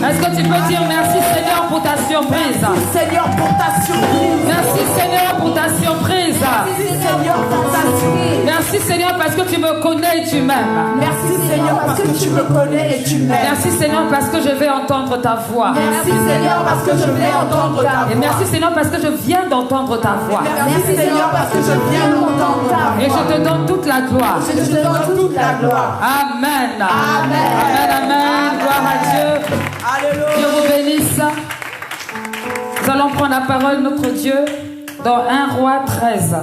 Est-ce que tu peux dire merci Seigneur pour ta surprise? Merci Seigneur pour ta surprise. Merci Seigneur pour ta surprise. Merci Seigneur pour ta surprise. Merci Seigneur parce que tu me connais et tu m'aimes. Merci Seigneur parce que tu me connais et tu m'aimes. Merci Seigneur parce que je vais entendre ta voix. Merci Seigneur parce que je vais entendre ta voix. Et merci Seigneur parce que je viens d'entendre ta voix. Merci Seigneur parce que je viens d'entendre ta voix. Et je te donne toute la gloire. Je te donne toute la gloire. Amen. Amen. Amen, amen. Gloire à Dieu. Alléluia. Dieu vous bénisse. Nous allons prendre la parole de notre Dieu dans 1 Roi 13.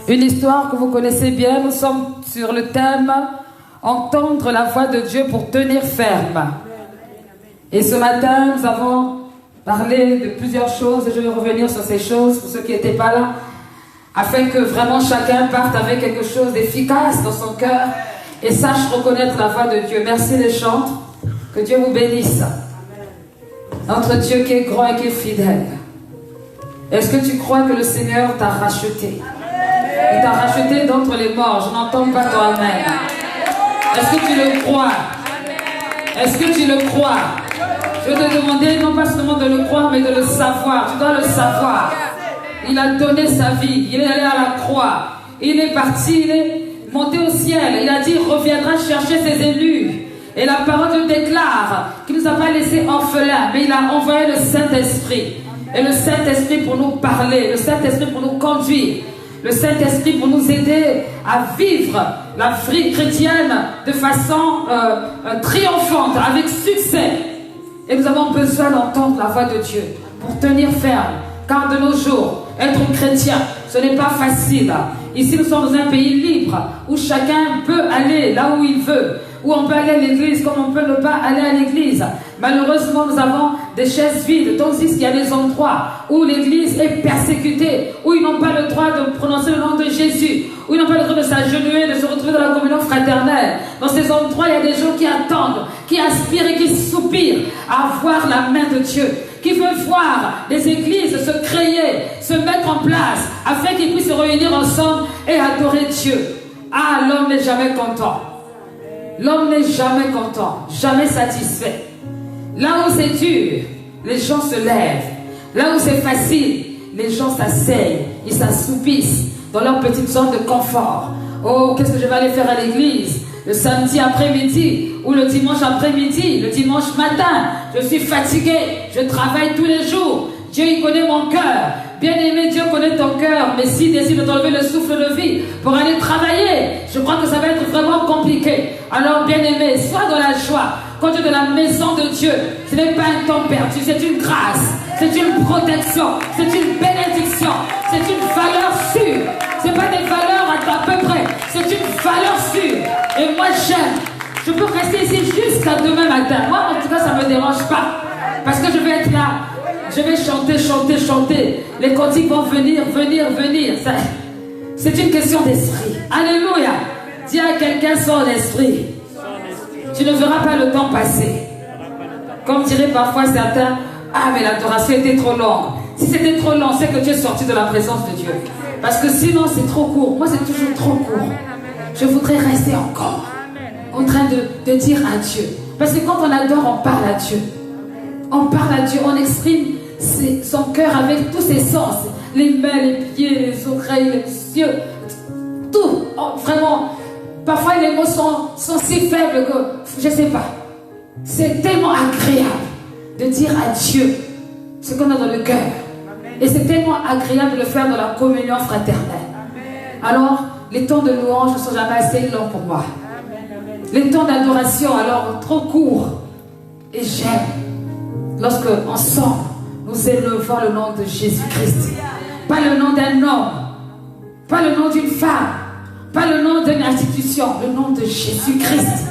Une histoire que vous connaissez bien. Nous sommes sur le thème entendre la voix de Dieu pour tenir ferme. Et ce matin, nous avons parlé de plusieurs choses et je vais revenir sur ces choses pour ceux qui n'étaient pas là, afin que vraiment chacun parte avec quelque chose d'efficace dans son cœur et sache reconnaître la voix de Dieu. Merci les chantres. Que Dieu vous bénisse. Notre Dieu qui est grand et qui est fidèle. Est-ce que tu crois que le Seigneur t'a racheté? Il t'a racheté d'entre les morts. Je n'entends pas ton amen. Est-ce que tu le crois? Est-ce que tu le crois? Je vais te demander non pas seulement de le croire, mais de le savoir. Tu dois le savoir. Il a donné sa vie. Il est allé à la croix. Il est parti. Il est monté au ciel. Il a dit, il reviendra chercher ses élus. Et la parole nous déclare qu'il ne nous a pas laissés orphelins, mais il a envoyé le Saint-Esprit. Et le Saint-Esprit pour nous parler, le Saint-Esprit pour nous conduire, le Saint-Esprit pour nous aider à vivre la vie chrétienne de façon triomphante, avec succès. Et nous avons besoin d'entendre la voix de Dieu pour tenir ferme. Car de nos jours, être chrétien, ce n'est pas facile. Ici, nous sommes dans un pays libre où chacun peut aller là où il veut, où on peut aller à l'église comme on peut ne pas aller à l'église. Malheureusement, nous avons des chaises vides, tandis qu'il y a des endroits où l'église est persécutée, où ils n'ont pas le droit de prononcer le nom de Jésus, où ils n'ont pas le droit de s'agenouiller, de se retrouver dans la communion fraternelle. Dans ces endroits, il y a des gens qui attendent, qui aspirent et qui soupirent à voir la main de Dieu, qui veulent voir les églises se créer, se mettre en place, afin qu'ils puissent se réunir ensemble et adorer Dieu. Ah, l'homme n'est jamais content. L'homme n'est jamais content, jamais satisfait. Là où c'est dur, les gens se lèvent. Là où c'est facile, les gens s'asseyent, ils s'assoupissent dans leur petite zone de confort. Oh, qu'est-ce que je vais aller faire à l'église le samedi après-midi ou le dimanche après-midi, le dimanche matin? Je suis fatigué, je travaille tous les jours. Dieu, il connaît mon cœur. Bien-aimé, Dieu connaît ton cœur. Mais s'il décide de t'enlever le souffle de vie pour aller travailler, je crois que ça va être vraiment compliqué. Alors, bien-aimé, sois dans la joie. Quand tu es dans la maison de Dieu, ce n'est pas un temps perdu, c'est une grâce, c'est une protection, c'est une bénédiction, c'est une valeur sûre. Ce n'est pas des valeurs à peu près, c'est une valeur sûre. Et moi, j'aime. Je peux rester ici jusqu'à demain matin. Moi, en tout cas, ça ne me dérange pas. Parce que je vais être là. Je vais chanter, chanter, chanter. Les cantiques vont venir, venir, venir. C'est une question d'esprit. Alléluia. Dis à quelqu'un, son esprit. Tu ne verras pas le temps passer. Comme diraient parfois certains, ah mais l'adoration était trop longue. Si c'était trop long, c'est que tu es sorti de la présence de Dieu. Parce que sinon c'est trop court. Moi c'est toujours trop court. Je voudrais rester encore en train de dire à Dieu. Parce que quand on adore, on parle à Dieu. On parle à Dieu, on exprime son cœur avec tous ses sens. Les mains, les pieds, les oreilles, les yeux. Tout. Oh, vraiment. Parfois les mots sont si faibles que je ne sais pas. C'est tellement agréable de dire à Dieu ce qu'on a dans le cœur. Et c'est tellement agréable de le faire dans la communion fraternelle. Alors, les temps de louange ne sont jamais assez longs pour moi. Les temps d'adoration, alors, trop courts. Et j'aime lorsque, ensemble, nous élevons le nom de Jésus-Christ. Pas le nom d'un homme, pas le nom d'une femme, pas le nom d'une institution, le nom de Jésus-Christ.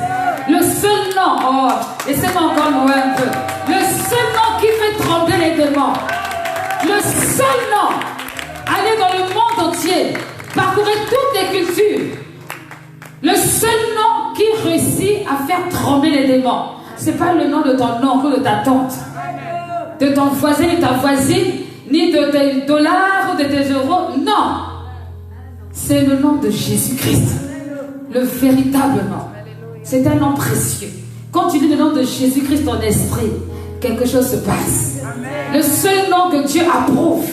Le seul nom, oh, laissez-moi encore louer un peu. Le seul nom qui fait trembler les démons. Le seul nom. Allez dans le monde entier, parcourez toutes les cultures. Le seul nom qui réussit à faire trembler les démons. Ce n'est pas le nom de ton oncle ou de ta tante, de ton voisin et ta voisine, ni de tes dollars ou de tes euros. Non. C'est le nom de Jésus-Christ. Le véritable nom. C'est un nom précieux Quand tu dis le nom de Jésus-Christ, ton esprit, quelque chose se passe. Le seul nom que Dieu approuve.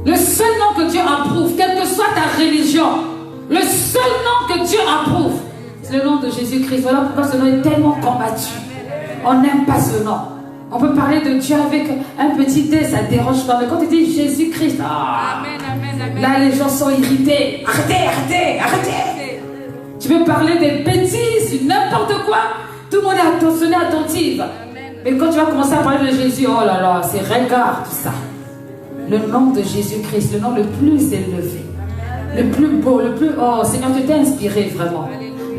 Le seul nom que Dieu approuve, quelle que soit ta religion, le seul nom que Dieu approuve, c'est le nom de Jésus-Christ. Voilà pourquoi ce nom est tellement combattu. On n'aime pas ce nom. On peut parler de Dieu avec un petit D, ça ne dérange pas. Mais quand tu dis Jésus-Christ, là les gens sont irrités. Arrêtez. Tu peux parler des bêtises, n'importe quoi. Tout le monde est attentionné, attentif. Mais quand tu vas commencer à parler de Jésus, oh là là, c'est regard tout ça. Le nom de Jésus-Christ, le nom le plus élevé, le plus beau, le plus... Oh Seigneur, tu t'es inspiré vraiment.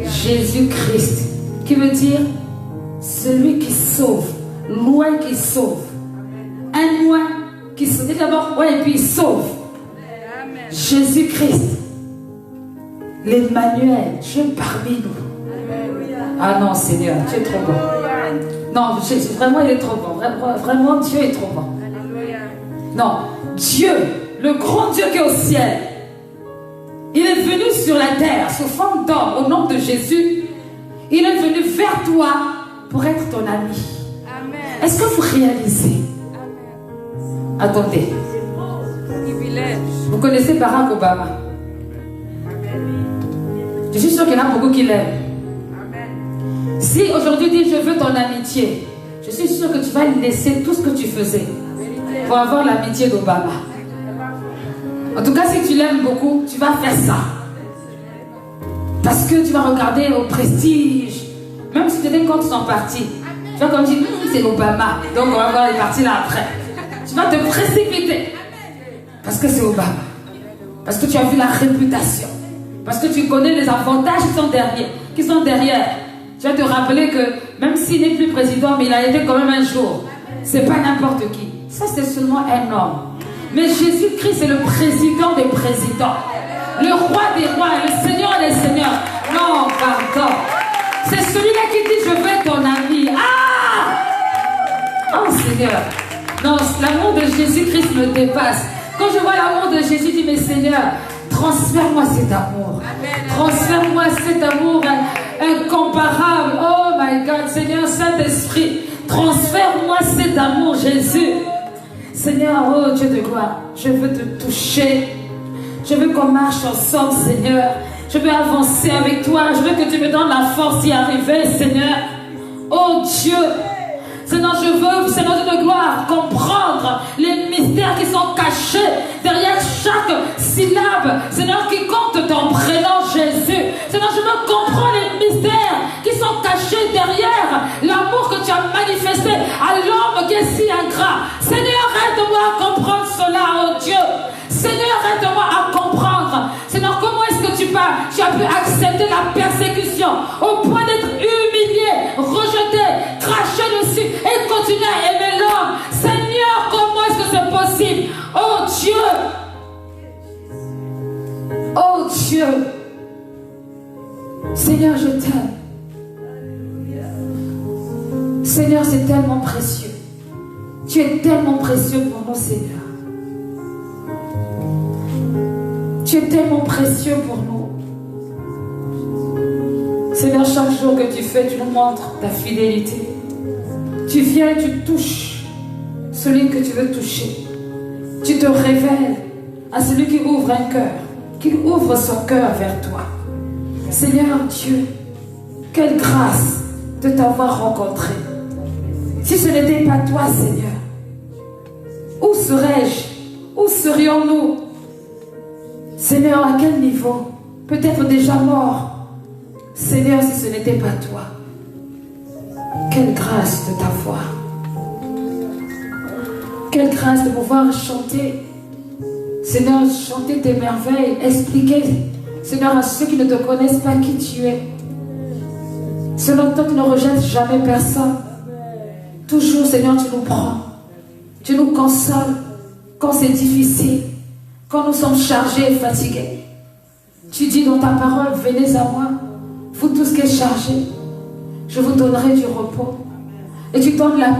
Jésus-Christ, qui veut dire celui qui sauve, loin qui sauve. Un loin qui sauve. Dites d'abord, ouais, et puis il sauve. Jésus-Christ, l'Emmanuel, Dieu parmi nous. Ah non, Seigneur, tu es trop bon. Non, vraiment, il est trop bon. Vraiment, Dieu est trop bon. Non, Dieu, le grand Dieu qui est au ciel, il est venu sur la terre sous forme d'homme au nom de Jésus. Il est venu vers toi pour être ton ami. Est-ce que vous réalisez? Attendez. Vous connaissez Barack Obama? Je suis sûr qu'il y en a beaucoup qui l'aiment. Si aujourd'hui dit je veux ton amitié, je suis sûr que tu vas laisser tout ce que tu faisais pour avoir l'amitié d'Obama. En tout cas, si tu l'aimes beaucoup, tu vas faire ça. Parce que tu vas regarder au prestige. Même si tu étais contre son parti, tu vas comme dire, c'est Obama. Donc on va voir les partis là après. Tu vas te précipiter. Parce que c'est Obama. Parce que tu as vu la réputation. Parce que tu connais les avantages qui sont derrière. Tu vas te rappeler que même s'il n'est plus président, mais il a été quand même un jour. C'est pas n'importe qui. Ça, c'est seulement un homme. Mais Jésus-Christ est le président des présidents. Le roi des rois et le seigneur des seigneurs. Non, pardon. C'est celui-là qui dit, je veux être ton ami. Ah! Oh, Seigneur. Non, l'amour de Jésus-Christ me dépasse. Quand je vois l'amour de Jésus, je dis, mais Seigneur, transfère-moi cet amour. Transfère-moi cet amour incomparable. Oh my God, Seigneur Saint-Esprit, transfère-moi cet amour, Jésus. Seigneur, oh Dieu de gloire, je veux te toucher. Je veux qu'on marche ensemble, Seigneur. Je veux avancer avec toi. Je veux que tu me donnes la force d'y arriver, Seigneur. Oh Dieu. Seigneur, je veux, Seigneur Dieu de gloire, comprendre les mystères qui sont cachés derrière chaque syllabe. Seigneur, qui compte ton prénom, Jésus. Seigneur, je veux comprendre les mystères qui sont cachés derrière l'amour que tu as manifesté à l'homme qui est si ingrat. Seigneur, aide-moi à comprendre cela, oh Dieu. Seigneur, aide-moi à comprendre. Seigneur, comment est-ce que tu as pu accepter la persécution au point d'être humilié, rejeté, craché dessus et continuer à aimer l'homme? Seigneur, comment est-ce que c'est possible? Oh Dieu! Oh Dieu! Seigneur, je t'aime. Seigneur, c'est tellement précieux. Tu es tellement précieux pour nous, Seigneur. Tu es tellement précieux pour nous. Seigneur, chaque jour que tu fais, tu nous montres ta fidélité. Tu viens et tu touches celui que tu veux toucher. Tu te révèles à celui qui ouvre un cœur, qui ouvre son cœur vers toi. Seigneur Dieu, quelle grâce de t'avoir rencontré. Si ce n'était pas toi, Seigneur, où serais-je? Où serions-nous? Seigneur, à quel niveau? Peut-être déjà mort. Seigneur, si ce n'était pas toi. Quelle grâce de t'avoir. Quelle grâce de pouvoir chanter. Seigneur, chanter tes merveilles. Expliquer, Seigneur, à ceux qui ne te connaissent pas qui tu es. Selon toi, tu ne rejettes jamais personne. Toujours, Seigneur, tu nous prends. Tu nous consoles quand c'est difficile. Quand nous sommes chargés et fatigués, tu dis dans ta parole, venez à moi, vous tous qui êtes chargés, je vous donnerai du repos. Et tu donnes la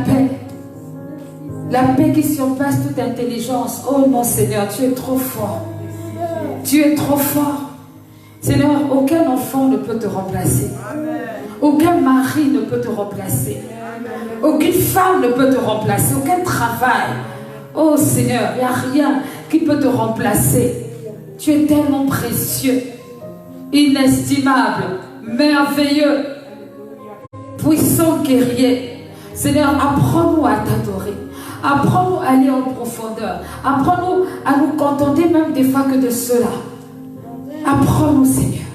paix qui surpasse toute intelligence. Oh mon Seigneur, tu es trop fort. Tu es trop fort. Seigneur, aucun enfant ne peut te remplacer. Aucun mari ne peut te remplacer. Aucune femme ne peut te remplacer. Aucun travail. Oh Seigneur, il n'y a rien qui peut te remplacer. Tu es tellement précieux, inestimable, merveilleux, puissant guerrier. Seigneur, apprends-nous à t'adorer. Apprends-nous à aller en profondeur. Apprends-nous à nous contenter même des fois que de cela. Apprends-nous, Seigneur.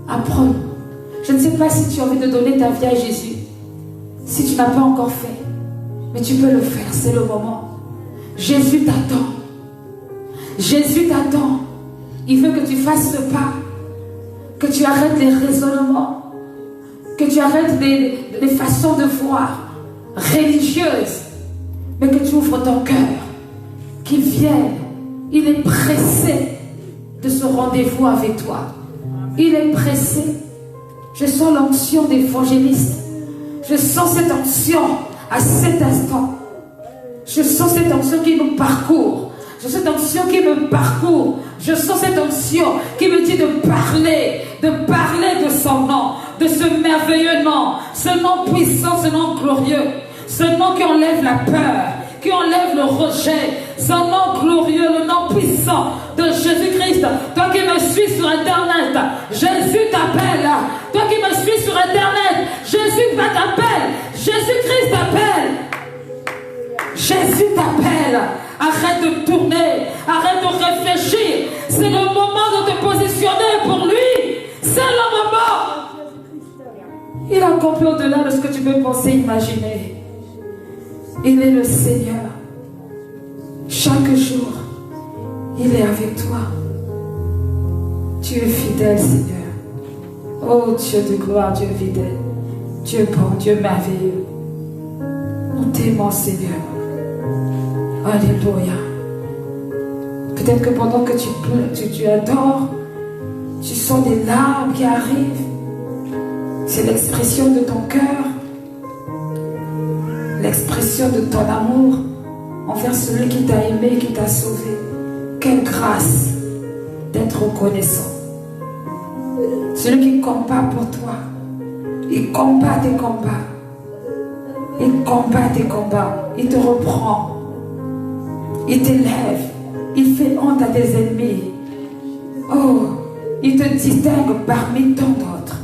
Apprends-nous. Je ne sais pas si tu as envie de donner ta vie à Jésus. Si tu n'as pas encore fait. Mais tu peux le faire, c'est le moment. Jésus t'attend. Jésus t'attend. Il veut que tu fasses ce pas. Que tu arrêtes les raisonnements. Que tu arrêtes les façons de voir religieuses. Mais que tu ouvres ton cœur. Qu'il vienne. Il est pressé de ce rendez-vous avec toi. Il est pressé. Je sens l'onction d'évangéliste. Je sens cette onction à cet instant. Je sens cette onction qui nous parcourt. Je sens cette onction qui me parcourt. Je sens cette onction qui me dit de parler de son nom, de ce merveilleux nom, ce nom puissant, ce nom glorieux, ce nom qui enlève la peur, qui enlève le rejet, ce nom glorieux, le nom puissant de Jésus-Christ. Toi qui me suis sur Internet, Jésus t'appelle. Toi qui me suis sur Internet, Jésus t'appelle. Jésus-Christ t'appelle. Jésus t'appelle. Arrête de tourner, arrête de réfléchir. C'est le moment de te positionner pour lui. C'est le moment. Il accomplit au-delà de ce que tu peux penser, imaginer. Il est le Seigneur. Chaque jour, il est avec toi. Tu es fidèle, Seigneur. Oh Dieu de gloire, Dieu fidèle. Dieu bon, Dieu merveilleux. Nous t'aimons, Seigneur. Alléluia. Peut-être que pendant que tu adores, tu sens des larmes qui arrivent. C'est l'expression de ton cœur, l'expression de ton amour envers celui qui t'a aimé, qui t'a sauvé. Quelle grâce d'être reconnaissant. Celui qui combat pour toi, il combat tes combats. Il combat tes combats. Il te reprend. Il t'élève. Il fait honte à tes ennemis. Oh, il te distingue parmi tant d'autres.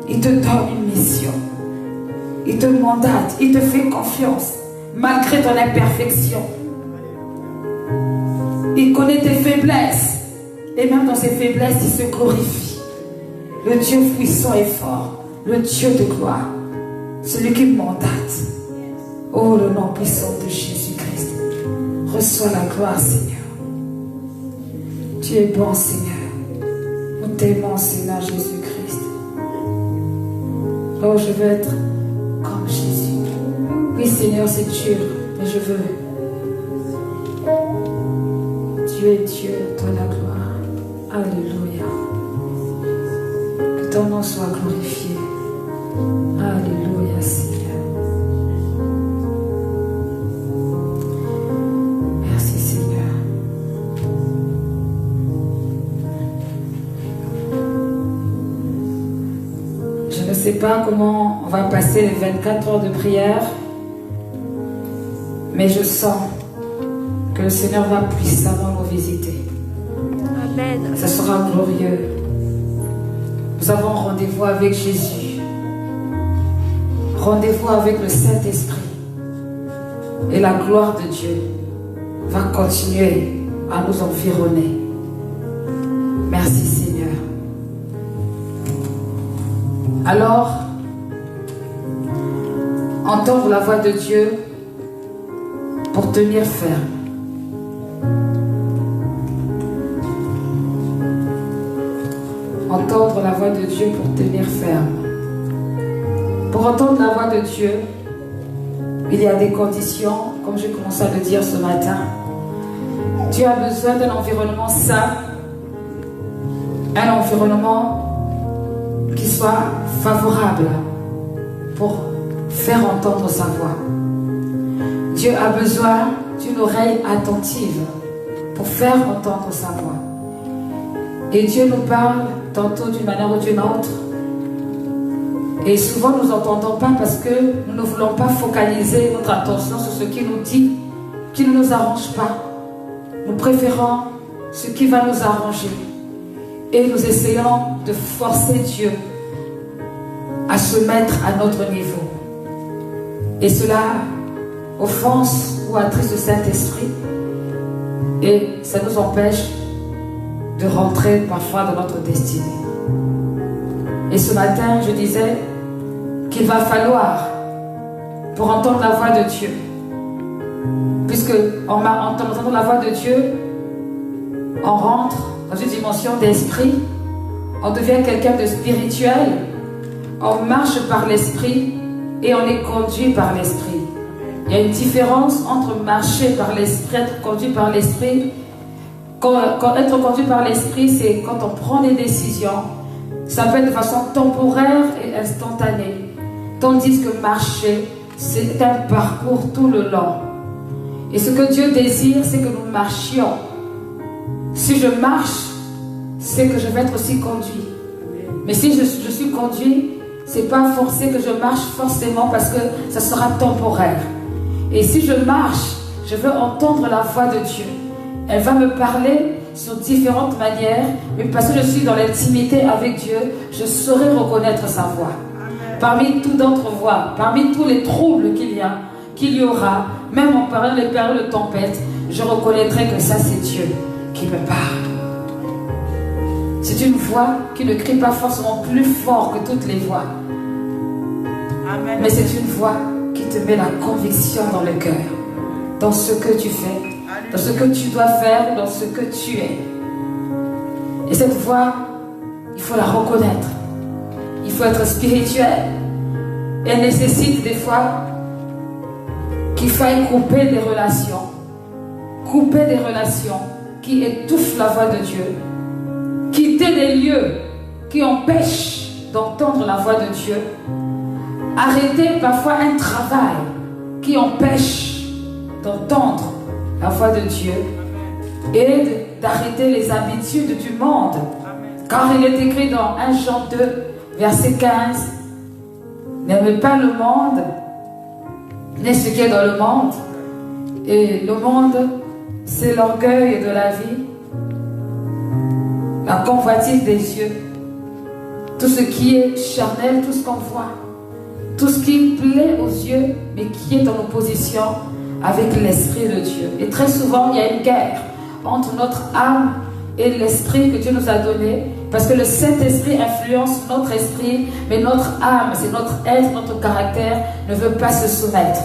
Il te donne une mission. Il te mandate. Il te fait confiance malgré ton imperfection. Il connaît tes faiblesses. Et même dans ses faiblesses, il se glorifie. Le Dieu puissant et fort. Le Dieu de gloire. Celui qui mandate. Oh, le nom puissant de Jésus-Christ. Reçois la gloire, Seigneur. Tu es bon, Seigneur. Nous t'aimons, Seigneur Jésus-Christ. Oh, je veux être comme Jésus. Oui, Seigneur, c'est dur, mais je veux. Dieu est Dieu, toi la gloire. Alléluia. Que ton nom soit glorifié. Alléluia, Seigneur. Merci, Seigneur. Je ne sais pas comment on va passer les 24 heures de prière, mais je sens que le Seigneur va puissamment nous visiter. Amen. Ça sera glorieux. Nous avons rendez-vous avec Jésus. Rendez-vous avec le Saint-Esprit. Et la gloire de Dieu va continuer à nous environner. Merci, Seigneur. Alors, entendre la voix de Dieu pour tenir ferme. Entendre la voix de Dieu pour tenir ferme. Pour entendre la voix de Dieu, il y a des conditions, comme j'ai commencé à le dire ce matin. Dieu a besoin d'un environnement sain, un environnement qui soit favorable pour faire entendre sa voix. Dieu a besoin d'une oreille attentive pour faire entendre sa voix. Et Dieu nous parle tantôt d'une manière ou d'une autre. Et souvent nous n'entendons pas parce que nous ne voulons pas focaliser notre attention sur ce qu'il nous dit, qui ne nous arrange pas. Nous préférons ce qui va nous arranger. Et nous essayons de forcer Dieu à se mettre à notre niveau. Et cela offense ou attriste le Saint-Esprit. Et ça nous empêche de rentrer parfois dans notre destinée. Et ce matin, je disais qu'il va falloir, pour entendre la voix de Dieu, puisque en entendant la voix de Dieu, on rentre dans une dimension d'esprit, on devient quelqu'un de spirituel, on marche par l'esprit et on est conduit par l'esprit. Il y a une différence entre marcher par l'esprit, être conduit par l'esprit. Quand être conduit par l'esprit, c'est quand on prend des décisions. Ça peut être de façon temporaire et instantanée. Tandis que marcher, c'est un parcours tout le long. Et ce que Dieu désire, c'est que nous marchions. Si je marche, c'est que je vais être aussi conduit. Mais si je suis conduit, c'est pas forcé que je marche forcément parce que ça sera temporaire. Et si je marche, je veux entendre la voix de Dieu. Elle va me parler sur différentes manières, mais parce que je suis dans l'intimité avec Dieu, je saurai reconnaître sa voix. Amen. Parmi toutes d'autres voix, parmi tous les troubles qu'il y aura, même en parlant des périodes de tempête, je reconnaîtrai que ça c'est Dieu qui me parle. C'est une voix qui ne crie pas forcément plus fort que toutes les voix. Amen. Mais c'est une voix qui te met la conviction dans le cœur, dans ce que tu fais, dans ce que tu dois faire, dans ce que tu es. Et cette voix, il faut la reconnaître. Il faut être spirituel. Elle nécessite des fois qu'il faille couper des relations. Couper des relations qui étouffent la voix de Dieu. Quitter des lieux qui empêchent d'entendre la voix de Dieu. Arrêter parfois un travail qui empêche d'entendre la voix de Dieu et d'arrêter les habitudes du monde. Car il est écrit dans 1 Jean 2, verset 15, n'aimez pas le monde, ni ce qui est dans le monde. Et le monde, c'est l'orgueil de la vie, la convoitise des yeux, tout ce qui est charnel, tout ce qu'on voit, tout ce qui plaît aux yeux, mais qui est en opposition avec l'Esprit de Dieu. Et très souvent, il y a une guerre entre notre âme et l'Esprit que Dieu nous a donné, parce que le Saint-Esprit influence notre esprit, mais notre âme, c'est notre être, notre caractère, ne veut pas se soumettre.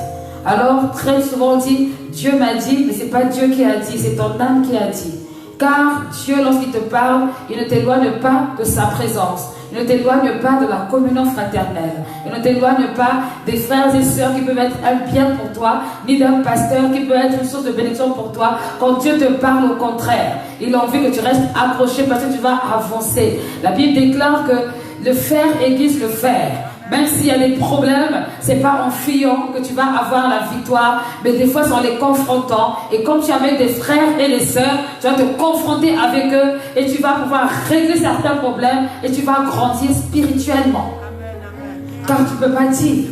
Alors, très souvent, on dit, Dieu m'a dit, mais ce n'est pas Dieu qui a dit, c'est ton âme qui a dit. Car Dieu, lorsqu'il te parle, il ne t'éloigne pas de sa présence. Il ne t'éloigne pas de la communion fraternelle. Il ne t'éloigne pas des frères et sœurs qui peuvent être un bien pour toi, ni d'un pasteur qui peut être une source de bénédiction pour toi. Quand Dieu te parle, au contraire, il a envie que tu restes accroché parce que tu vas avancer. La Bible déclare que le fer aiguise le fer. Même s'il y a des problèmes, c'est pas en fuyant que tu vas avoir la victoire, mais des fois c'est en les confrontant. Et comme tu es avec des frères et des sœurs, tu vas te confronter avec eux et tu vas pouvoir régler certains problèmes et tu vas grandir spirituellement. Amen, amen. Car tu ne peux pas dire,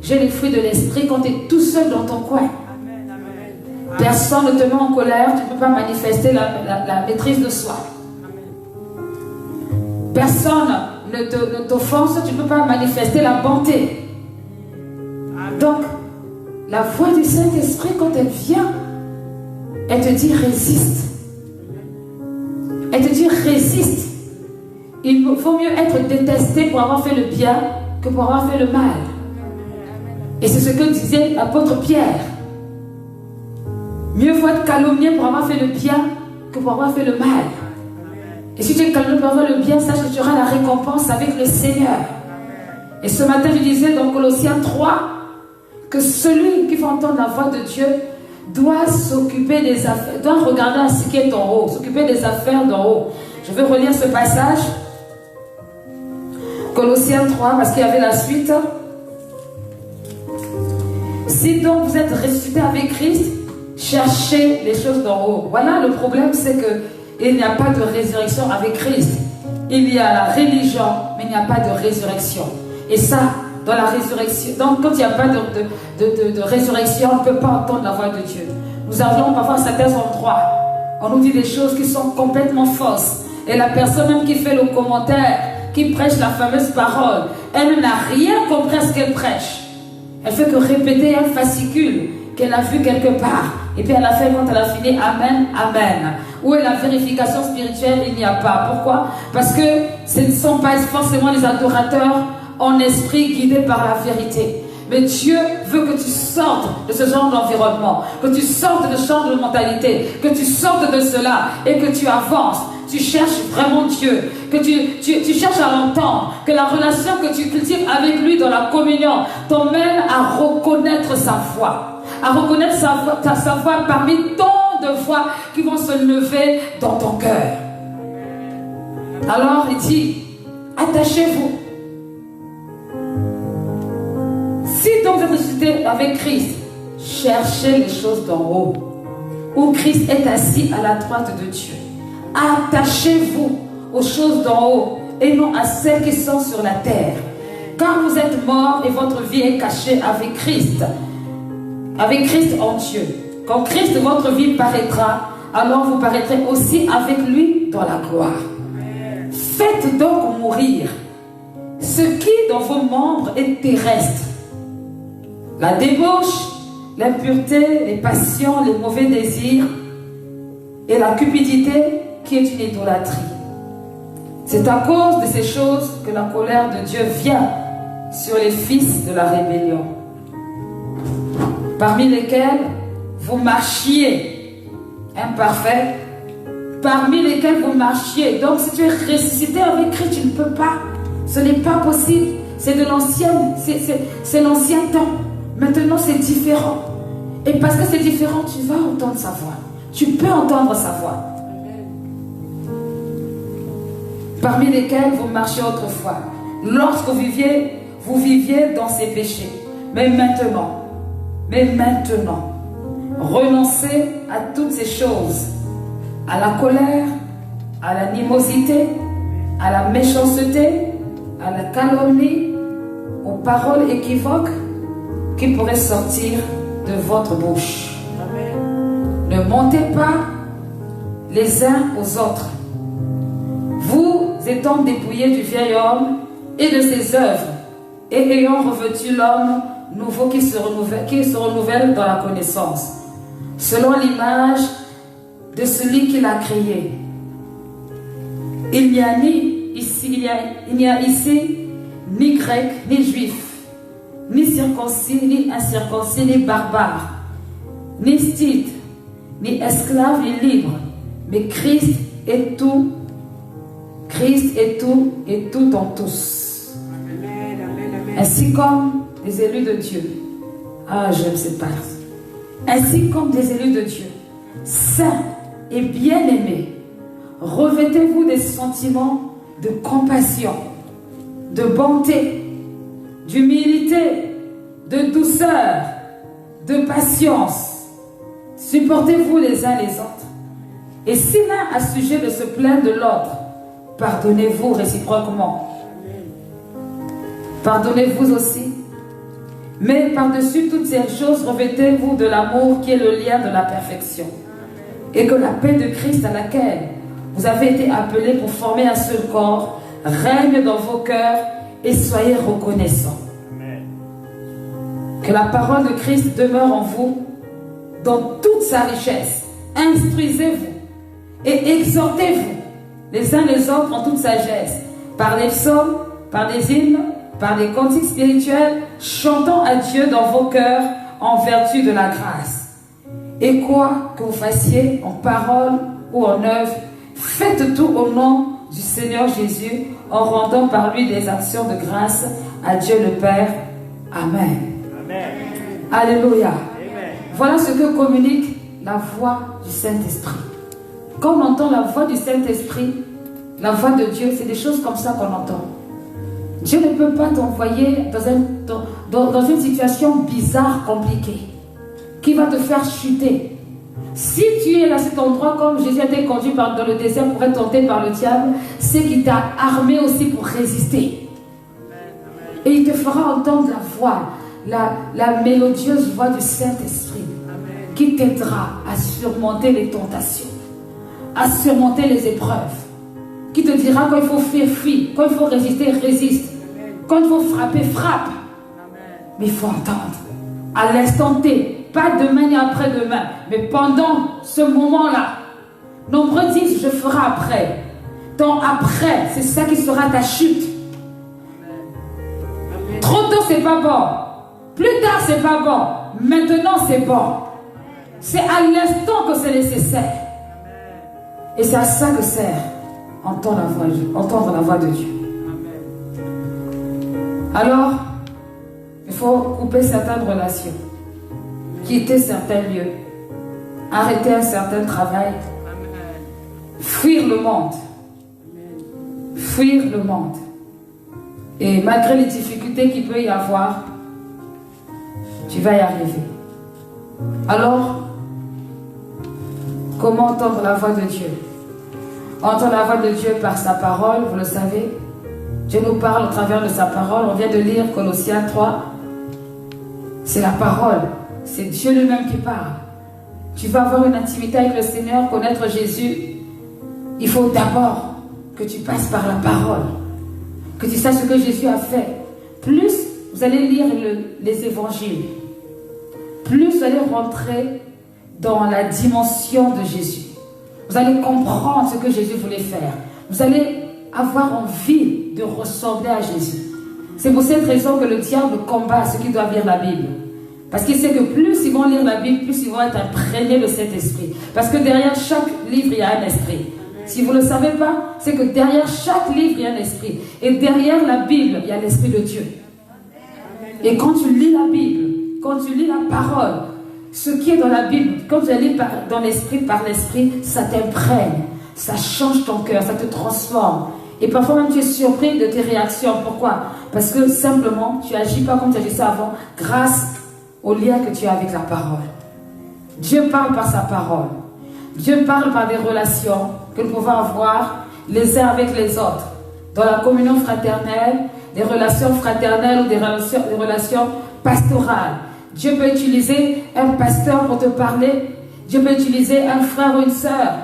j'ai les fruits de l'esprit quand tu es tout seul dans ton coin. Amen, amen. Personne ne te met en colère, tu ne peux pas manifester la maîtrise de soi. Amen. Personne ne t'offense, tu ne peux pas manifester la bonté. Donc, la voix du Saint-Esprit, quand elle vient, elle te dit résiste. Elle te dit résiste. Il vaut mieux être détesté pour avoir fait le bien que pour avoir fait le mal. Et c'est ce que disait l'apôtre Pierre. Mieux vaut être calomnié pour avoir fait le bien que pour avoir fait le mal. Et si tu es calme pour avoir le bien, sache que tu auras la récompense avec le Seigneur. Et ce matin, je disais dans Colossiens 3 que celui qui va entendre la voix de Dieu doit s'occuper des affaires, doit regarder à ce qui est en haut, s'occuper des affaires d'en haut. Je vais relire ce passage. Colossiens 3, parce qu'il y avait la suite. Si donc vous êtes ressuscité avec Christ, cherchez les choses d'en haut. Voilà, le problème, c'est que il n'y a pas de résurrection avec Christ. Il y a la religion, mais il n'y a pas de résurrection. Et ça, dans la résurrection, donc quand il n'y a pas de résurrection, on ne peut pas entendre la voix de Dieu. Nous avons parfois certains endroits, on nous dit des choses qui sont complètement fausses. Et la personne même qui fait le commentaire, qui prêche la fameuse parole, elle n'a rien compris à ce qu'elle prêche. Elle fait que répéter un fascicule qu'elle a vu quelque part. Et puis à la fin, quand elle a fini, Amen, Amen. Où est la vérification spirituelle? Il n'y a pas. Pourquoi? Parce que ce ne sont pas forcément les adorateurs en esprit guidés par la vérité. Mais Dieu veut que tu sortes de ce genre d'environnement, que tu sortes de ce genre de mentalité, que tu sortes de cela et que tu avances. Tu cherches vraiment Dieu, que tu cherches à l'entendre, que la relation que tu cultives avec lui dans la communion t'emmène à reconnaître sa voix, à reconnaître sa voix parmi tant de voix qui vont se lever dans ton cœur. Alors il dit, attachez-vous. Si donc vous êtes ressuscité avec Christ, cherchez les choses d'en haut, où Christ est assis à la droite de Dieu. Attachez-vous aux choses d'en haut et non à celles qui sont sur la terre. Car vous êtes morts et votre vie est cachée avec Christ en Dieu. Quand Christ, votre vie, paraîtra, alors vous paraîtrez aussi avec lui dans la gloire. Faites donc mourir ce qui dans vos membres est terrestre. La débauche, l'impureté, les passions, les mauvais désirs et la cupidité qui est une idolâtrie. C'est à cause de ces choses que la colère de Dieu vient sur les fils de la rébellion, parmi lesquels vous marchiez imparfaits, parmi lesquels vous marchiez. Donc si tu es ressuscité avec Christ, tu ne peux pas. Ce n'est pas possible. C'est de l'ancien, c'est l'ancien temps. Maintenant c'est différent. Et parce que c'est différent, tu vas entendre sa voix. Tu peux entendre sa voix. Parmi lesquels vous marchiez autrefois, lorsque vous viviez dans ces péchés. Mais maintenant, renoncez à toutes ces choses, à la colère, à l'animosité, à la méchanceté, à la calomnie, aux paroles équivoques qui pourraient sortir de votre bouche. Amen. Ne mentez pas les uns aux autres. Vous étant dépouillés du vieil homme et de ses œuvres, et ayant revêtu l'homme nouveau qui se renouvelle dans la connaissance, selon l'image de celui qui l'a créé. Il n'y a ici ni grec, ni juif, ni circoncis, ni incirconcis, ni barbare, ni scythe, ni esclave, ni libre, mais Christ est tout et tout en tous. Ainsi comme des élus de Dieu. Ah, j'aime cette part. Ainsi comme des élus de Dieu, saints et bien-aimés, revêtez-vous des sentiments de compassion, de bonté, d'humilité, de douceur, de patience. Supportez-vous les uns les autres. Et si l'un a sujet de se plaindre de l'autre, pardonnez-vous réciproquement. Pardonnez-vous aussi. Mais par-dessus toutes ces choses, revêtez-vous de l'amour qui est le lien de la perfection. Et que la paix de Christ à laquelle vous avez été appelés pour former un seul corps règne dans vos cœurs et soyez reconnaissants. Amen. Que la parole de Christ demeure en vous dans toute sa richesse. Instruisez-vous et exhortez-vous les uns les autres en toute sagesse, par les psaumes, par les hymnes, par les cantiques spirituels, chantant à Dieu dans vos cœurs en vertu de la grâce. Et quoi que vous fassiez en parole ou en œuvre, faites tout au nom du Seigneur Jésus, en rendant par lui des actions de grâce à Dieu le Père. Amen. Amen. Alléluia. Amen. Voilà ce que communique la voix du Saint-Esprit. Quand on entend la voix du Saint-Esprit, la voix de Dieu, c'est des choses comme ça qu'on entend. Dieu ne peut pas t'envoyer dans une situation bizarre, compliquée, qui va te faire chuter. Si tu es à cet endroit, comme Jésus a été conduit dans le désert pour être tenté par le diable, c'est qu'il t'a armé aussi pour résister. Et il te fera entendre la voix, la mélodieuse voix du Saint-Esprit qui t'aidera à surmonter les tentations, à surmonter les épreuves, qui te dira quand il faut fuir, fuis, quand il faut résister, résiste, quand il faut frapper, frappe. Mais il faut entendre à l'instant T, pas demain ni après-demain, mais pendant ce moment-là. Nombreux disent je ferai après. Ton après, c'est ça qui sera ta chute. Trop tôt, c'est pas bon. Plus tard, c'est pas bon. Maintenant, c'est bon. C'est à l'instant que c'est nécessaire. Et c'est à ça que sert entendre la voix de Dieu. Alors, il faut couper certaines relations, quitter certains lieux, arrêter un certain travail, fuir le monde. Fuir le monde. Et malgré les difficultés qu'il peut y avoir, tu vas y arriver. Alors, comment entendre la voix de Dieu? Entendre la voix de Dieu par sa parole, vous le savez. Dieu nous parle au travers de sa parole. On vient de lire Colossiens 3. C'est la parole. C'est Dieu lui-même qui parle. Tu vas avoir une intimité avec le Seigneur, connaître Jésus. Il faut d'abord que tu passes par la parole. Que tu saches ce que Jésus a fait. Plus vous allez lire les évangiles, plus vous allez rentrer dans la dimension de Jésus. Vous allez comprendre ce que Jésus voulait faire. Vous allez avoir envie de ressembler à Jésus. C'est pour cette raison que le diable combat ceux qui doivent lire la Bible. Parce qu'il sait que plus ils vont lire la Bible, plus ils vont être imprégnés de cet esprit. Parce que derrière chaque livre, il y a un esprit. Si vous ne le savez pas, c'est que derrière chaque livre, il y a un esprit. Et derrière la Bible, il y a l'esprit de Dieu. Et quand tu lis la Bible, quand tu lis la parole, ce qui est dans la Bible, quand tu la lis dans l'esprit, par l'esprit, ça t'imprègne, ça change ton cœur, ça te transforme. Et parfois même tu es surpris de tes réactions. Pourquoi? Parce que simplement, tu n'agis pas comme tu agissais avant, grâce au lien que tu as avec la parole. Dieu parle par sa parole. Dieu parle par des relations que nous pouvons avoir les uns avec les autres. Dans la communion fraternelle, des relations fraternelles ou des relations pastorales. Dieu peut utiliser un pasteur pour te parler. Dieu peut utiliser un frère ou une sœur,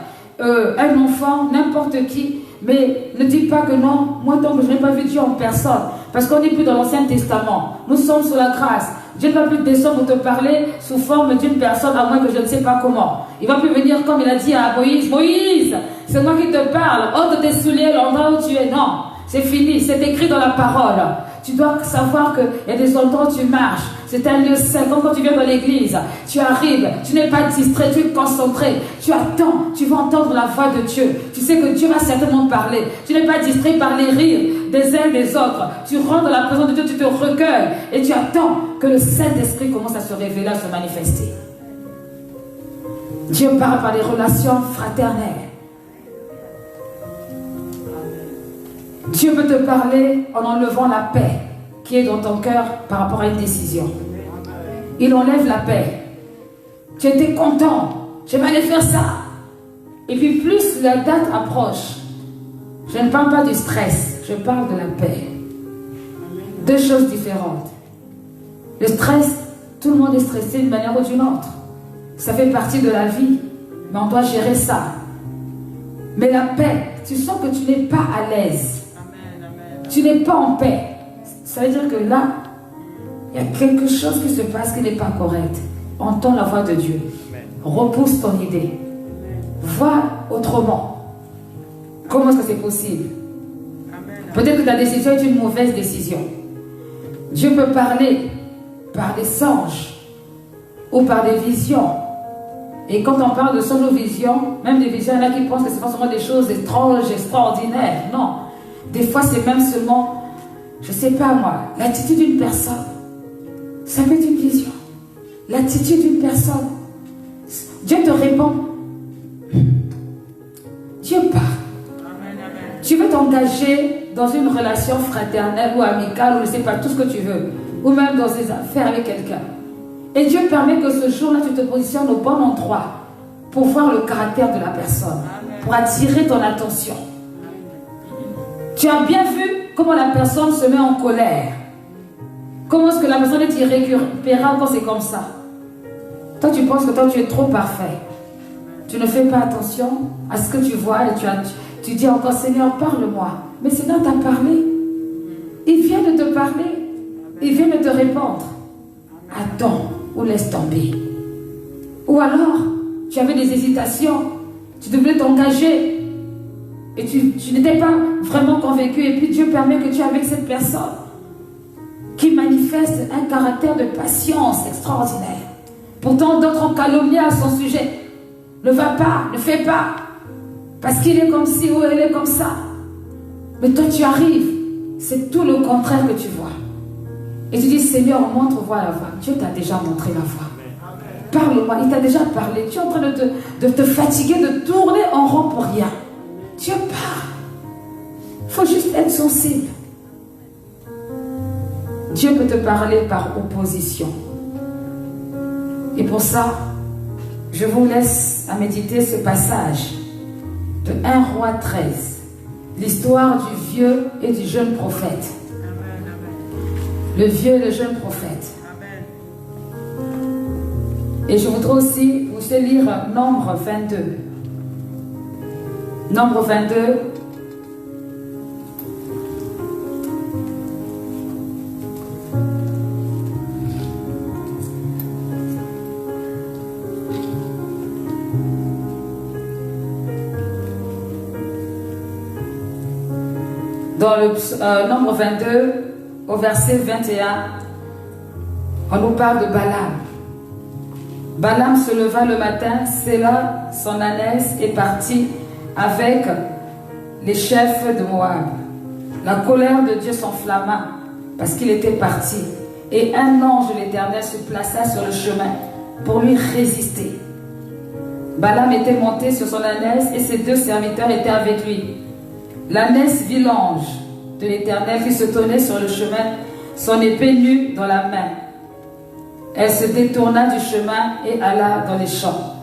un enfant, n'importe qui. Mais ne dis pas que non, moi tant que je n'ai pas vu Dieu en personne. Parce qu'on n'est plus dans l'Ancien Testament. Nous sommes sous la grâce. Dieu ne va plus descendre pour te parler sous forme d'une personne, à moins que je ne sais pas comment. Il va plus venir comme il a dit à Moïse. Moïse, c'est moi qui te parle. Ôte tes souliers, l'endroit où tu es. Non, c'est fini, c'est écrit dans la parole. Tu dois savoir qu'il y a des endroits où tu marches. C'est un lieu saint. Quand tu viens dans l'église, tu arrives, tu n'es pas distrait, tu es concentré. Tu attends, tu vas entendre la voix de Dieu. Tu sais que Dieu va certainement parler. Tu n'es pas distrait par les rires des uns des autres. Tu rentres dans la présence de Dieu, tu te recueilles et tu attends que le Saint-Esprit commence à se révéler, à se manifester. Dieu parle par des relations fraternelles. Dieu peut te parler en enlevant la paix qui est dans ton cœur par rapport à une décision. Il enlève la paix. Tu étais content. Je vais aller faire ça. Et puis plus la date approche, je ne parle pas du stress, je parle de la paix. Deux choses différentes. Le stress, tout le monde est stressé d'une manière ou d'une autre. Ça fait partie de la vie, mais on doit gérer ça. Mais la paix, tu sens que tu n'es pas à l'aise. Tu n'es pas en paix. Ça veut dire que là, il y a quelque chose qui se passe qui n'est pas correct. Entends la voix de Dieu. Repousse ton idée. Vois autrement. Comment est-ce que c'est possible? Peut-être que ta décision est une mauvaise décision. Dieu peut parler par des songes ou par des visions. Et quand on parle de songes ou visions, même des visions, il y en a qui pensent que c'est forcément des choses étranges, extraordinaires. Non. Des fois, c'est même seulement, je ne sais pas moi, l'attitude d'une personne. Ça peut être une vision. L'attitude d'une personne. Dieu te répond. Dieu parle. Tu veux t'engager dans une relation fraternelle ou amicale, ou je ne sais pas, tout ce que tu veux. Ou même dans des affaires avec quelqu'un. Et Dieu permet que ce jour-là, tu te positionnes au bon endroit pour voir le caractère de la personne, pour attirer ton attention. Tu as bien vu comment la personne se met en colère. Comment est-ce que la personne est irrécupérable quand c'est comme ça? Toi, tu penses que toi, tu es trop parfait. Tu ne fais pas attention à ce que tu vois et tu dis encore, Seigneur, parle-moi. Mais Seigneur t'a parlé. Il vient de te parler. Il vient de te répondre. Attends ou laisse tomber. Ou alors, tu avais des hésitations. Tu devais t'engager. Et tu n'étais pas vraiment convaincu. Et puis Dieu permet que tu es avec cette personne qui manifeste un caractère de patience extraordinaire. Pourtant, d'autres ont calomnié à son sujet. Ne va pas, ne fais pas. Parce qu'il est comme ci ou elle est comme ça. Mais toi, tu arrives. C'est tout le contraire que tu vois. Et tu dis, Seigneur, montre-moi la voie. Dieu t'a déjà montré la voie. Parle-moi, il t'a déjà parlé. Tu es en train de te fatiguer, de tourner en rond pour rien. Dieu parle. Il faut juste être sensible. Dieu peut te parler par opposition. Et pour ça, je vous laisse à méditer ce passage de 1 Roi 13. L'histoire du vieux et du jeune prophète. Le vieux et le jeune prophète. Et je voudrais aussi vous lire Nombre 22. Nombre 22. Dans le Nombre 22, au verset 21, on nous parle de Balaam. Balaam se leva le matin, sella son ânesse et partit avec les chefs de Moab. La colère de Dieu s'enflamma parce qu'il était parti. Et un ange de l'Éternel se plaça sur le chemin pour lui résister. Balaam était monté sur son ânesse et ses 2 serviteurs étaient avec lui. L'ânesse vit l'ange de l'Éternel qui se tenait sur le chemin, son épée nue dans la main. Elle se détourna du chemin et alla dans les champs.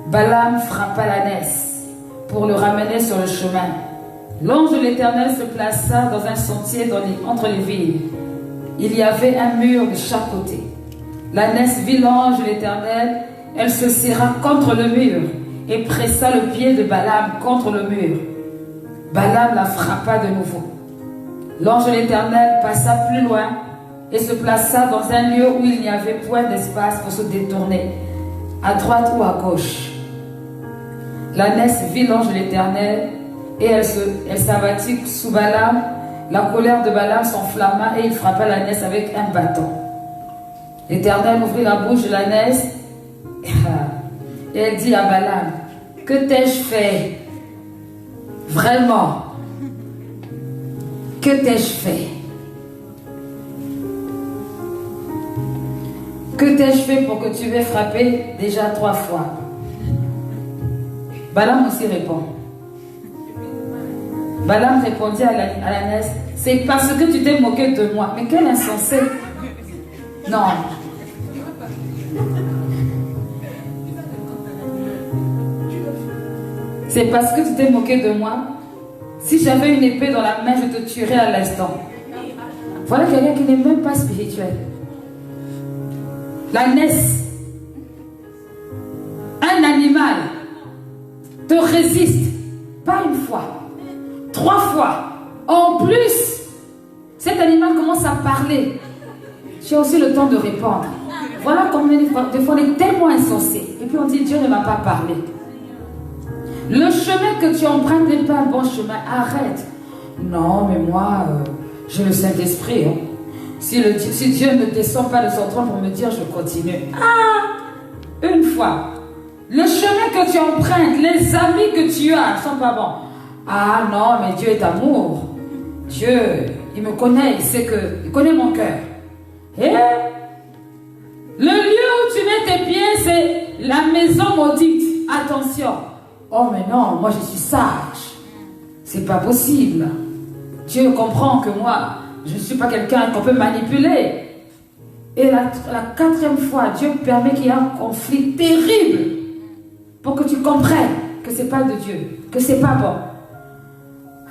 Balaam frappa l'ânesse pour le ramener sur le chemin. L'ange de l'Éternel se plaça dans un sentier entre les villes. Il y avait un mur de chaque côté. L'ânesse vit l'ange de l'Éternel. Elle se serra contre le mur et pressa le pied de Balaam contre le mur. Balaam la frappa de nouveau. L'ange de l'Éternel passa plus loin et se plaça dans un lieu où il n'y avait point d'espace pour se détourner, à droite ou à gauche. L'ânesse vit l'ange de l'Éternel et elle s'abattit sous Balaam. La colère de Balaam s'enflamma et il frappa l'ânesse avec un bâton. L'Éternel ouvrit la bouche de l'ânesse et elle dit à Balaam, « Que t'ai-je fait? Vraiment? Que t'ai-je fait? Que t'ai-je fait pour que tu m'aies frappé déjà 3 fois? » Balaam aussi répond. Balaam répondit à l'ânesse, « C'est parce que tu t'es moqué de moi. » Mais quel insensé! Non. C'est parce que tu t'es moqué de moi. Si j'avais une épée dans la main, je te tuerais à l'instant. Voilà quelqu'un qui n'est même pas spirituel. L'ânesse, un animal, te résiste, pas une fois, 3 fois. En plus, cet animal commence à parler. Tu as aussi le temps de répondre. Voilà combien de fois on est tellement insensé. Et puis on dit, Dieu ne m'a pas parlé. Le chemin que tu empruntes n'est pas un bon chemin. Arrête. Non, mais moi, j'ai le Saint-Esprit. Hein. Si Dieu ne descend pas de son trône pour me dire, je continue. Ah, une fois. Le chemin que tu empruntes, les amis que tu as, ne sont pas bons. Ah non, mais Dieu est amour. Dieu, il me connaît, il connaît mon cœur. Et le lieu où tu mets tes pieds, c'est la maison maudite. Attention. Oh mais non, moi je suis sage. C'est pas possible. Dieu comprend que moi, je ne suis pas quelqu'un qu'on peut manipuler. Et la 4e fois, Dieu permet qu'il y ait un conflit terrible pour que tu comprennes que c'est pas de Dieu, que c'est pas bon.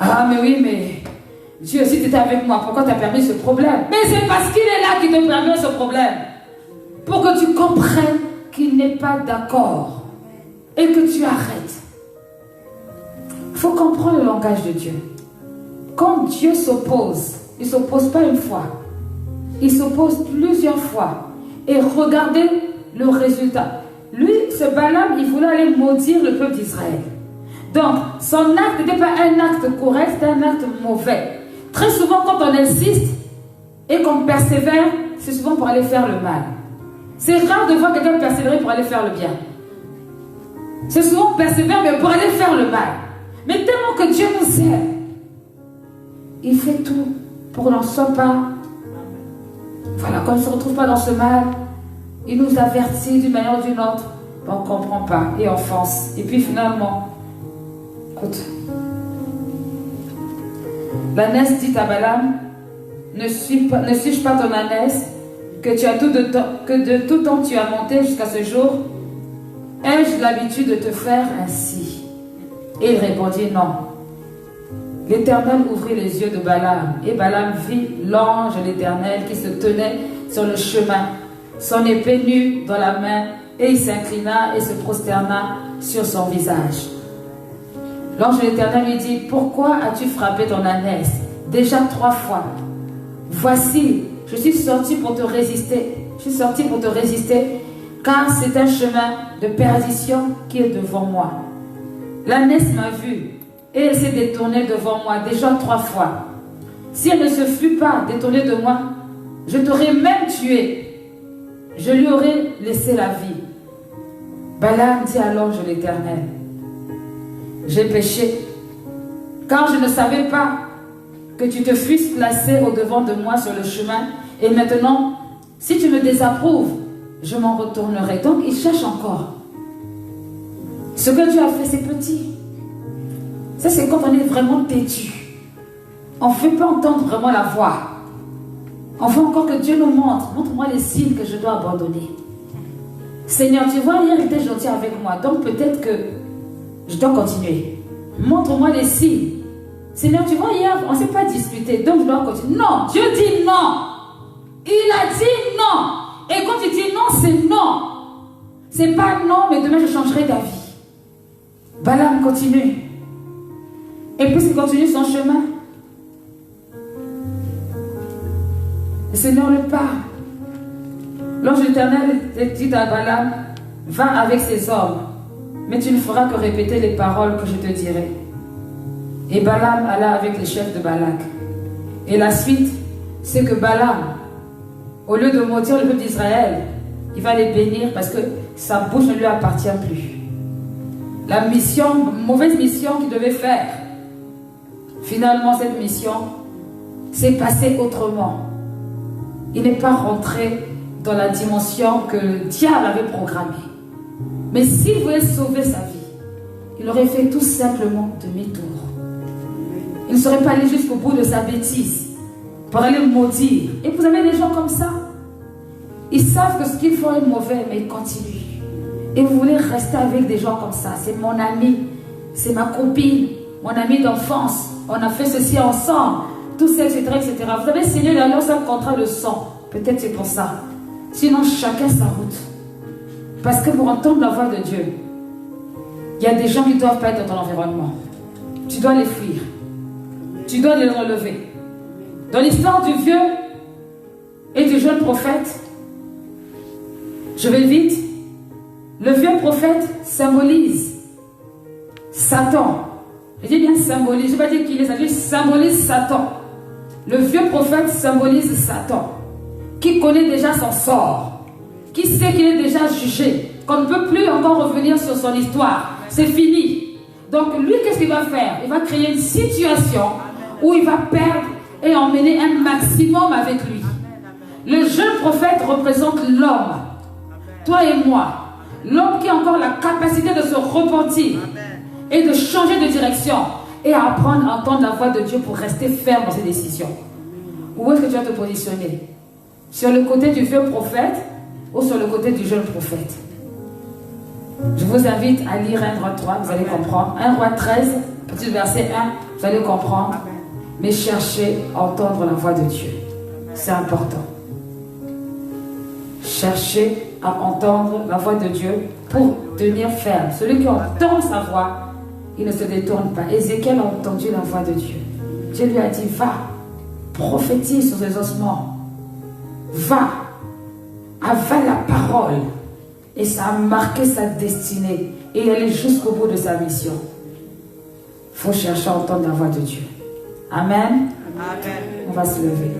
Ah mais oui, Dieu, si tu étais avec moi, pourquoi tu as permis ce problème? Mais c'est parce qu'il est là qui te permet ce problème. Pour que tu comprennes qu'il n'est pas d'accord et que tu arrêtes. Il faut comprendre le langage de Dieu. Quand Dieu s'oppose, il ne s'oppose pas une fois. Il s'oppose plusieurs fois. Et regardez le résultat. Lui, ce Balaam, il voulait aller maudire le peuple d'Israël. Donc, son acte n'était pas un acte correct, c'était un acte mauvais. Très souvent, quand on insiste et qu'on persévère, c'est souvent pour aller faire le mal. C'est rare de voir quelqu'un persévérer pour aller faire le bien. C'est souvent on persévère, mais pour aller faire le mal. Mais tellement que Dieu nous aime, il fait tout pour qu'on n'en soit pas. Voilà, quand on ne se retrouve pas dans ce mal, il nous avertit d'une manière ou d'une autre. On ne comprend pas et on fonce. Et puis finalement, écoute, l'ânesse dit à Balaam, ne suis-je pas ton ânesse que de tout temps tu as monté jusqu'à ce jour? Ai-je l'habitude de te faire ainsi? Et il répondit non. L'Éternel ouvrit les yeux de Balaam, et Balaam vit l'ange de l'Éternel qui se tenait sur le chemin, son épée nue dans la main, et il s'inclina et se prosterna sur son visage. L'ange de l'Éternel lui dit, pourquoi as-tu frappé ton ânesse? Déjà 3 fois. Voici, je suis sorti pour te résister. Je suis sorti pour te résister, car c'est un chemin de perdition qui est devant moi. L'ânesse m'a vu, et elle s'est détournée devant moi déjà 3 fois. Si elle ne se fût pas détournée de moi, je t'aurais même tué. Je lui aurais laissé la vie. Balaam dit à l'ange de l'Éternel, j'ai péché, car je ne savais pas que tu te fusses placé au-devant de moi sur le chemin, et maintenant, si tu me désapprouves, je m'en retournerai. Donc il cherche encore. Ce que Dieu a fait, c'est petit. Ça, c'est quand on est vraiment têtu. On ne fait pas entendre vraiment la voix. On veut encore que Dieu nous montre. Montre-moi les signes que je dois abandonner. Seigneur, tu vois, hier, il était gentil avec moi. Donc peut-être que je dois continuer. Montre-moi les signes. Seigneur, tu vois, hier, on ne s'est pas disputé. Donc je dois continuer. Non, Dieu dit non. Il a dit non. Et quand il dit non, c'est non. C'est pas non, mais demain je changerai d'avis. Balaam continue. Et puis il continue son chemin. Le Seigneur le parle. L'ange de l'Éternel dit à Balaam, va avec ces hommes, mais tu ne feras que répéter les paroles que je te dirai. Et Balaam alla avec les chefs de Balak. Et la suite, c'est que Balaam, au lieu de maudire le peuple d'Israël, il va les bénir parce que sa bouche ne lui appartient plus. La mission, mauvaise mission qu'il devait faire, finalement cette mission s'est passée autrement. Il n'est pas rentré dans la dimension que le diable avait programmée. Mais s'il voulait sauver sa vie, il aurait fait tout simplement demi-tour. Il ne serait pas allé jusqu'au bout de sa bêtise pour aller maudire. Et vous avez des gens comme ça. Ils savent que ce qu'ils font est mauvais, mais ils continuent. Et vous voulez rester avec des gens comme ça. C'est mon ami, c'est ma copine, mon ami d'enfance. On a fait ceci ensemble, tout ça, etc., etc. Vous avez signé l'alliance, un contrat de sang. Peut-être c'est pour ça. Sinon, chacun sa route. Parce que pour entendre la voix de Dieu, il y a des gens qui ne doivent pas être dans ton environnement. Tu dois les fuir. Tu dois les relever. Dans l'histoire du vieux et du jeune prophète, je vais vite. Le vieux prophète symbolise Satan. Je dis bien symbolise. Je ne vais pas dire qu'il est, ça dit symbolise Satan. Le vieux prophète symbolise Satan, qui connaît déjà son sort, qui sait qu'il est déjà jugé, qu'on ne peut plus encore revenir sur son histoire. C'est fini. Donc lui, qu'est-ce qu'il va faire? Il va créer une situation où il va perdre et emmener un maximum avec lui. Le jeune prophète représente l'homme, toi et moi. L'homme qui a encore la capacité de se repentir et de changer de direction et à apprendre à entendre la voix de Dieu pour rester ferme dans ses décisions. Où est-ce que tu vas te positionner? Sur le côté du vieux prophète ou sur le côté du jeune prophète? Je vous invite à lire 1 Roi 3, vous allez comprendre. 1 Roi 13, petit verset 1, vous allez comprendre. mais cherchez à entendre la voix de Dieu. C'est important. Cherchez à entendre la voix de Dieu pour tenir ferme. Celui qui entend sa voix, il ne se détourne pas. Ézéchiel a entendu la voix de Dieu. Dieu lui a dit, va, prophétise sur les ossements. Va, avale la parole. Et ça a marqué sa destinée. Et elle est jusqu'au bout de sa mission. Il faut chercher à entendre la voix de Dieu. Amen. Amen. On va se lever.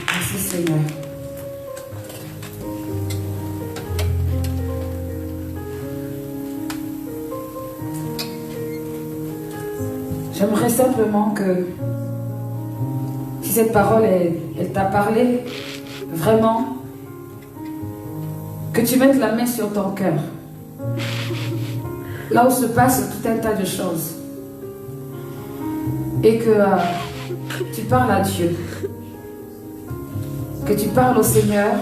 Merci Seigneur. J'aimerais simplement que, si cette parole, elle t'a parlé, vraiment, que tu mettes la main sur ton cœur. Là où se passe tout un tas de choses. Et que tu parles à Dieu. Que tu parles au Seigneur.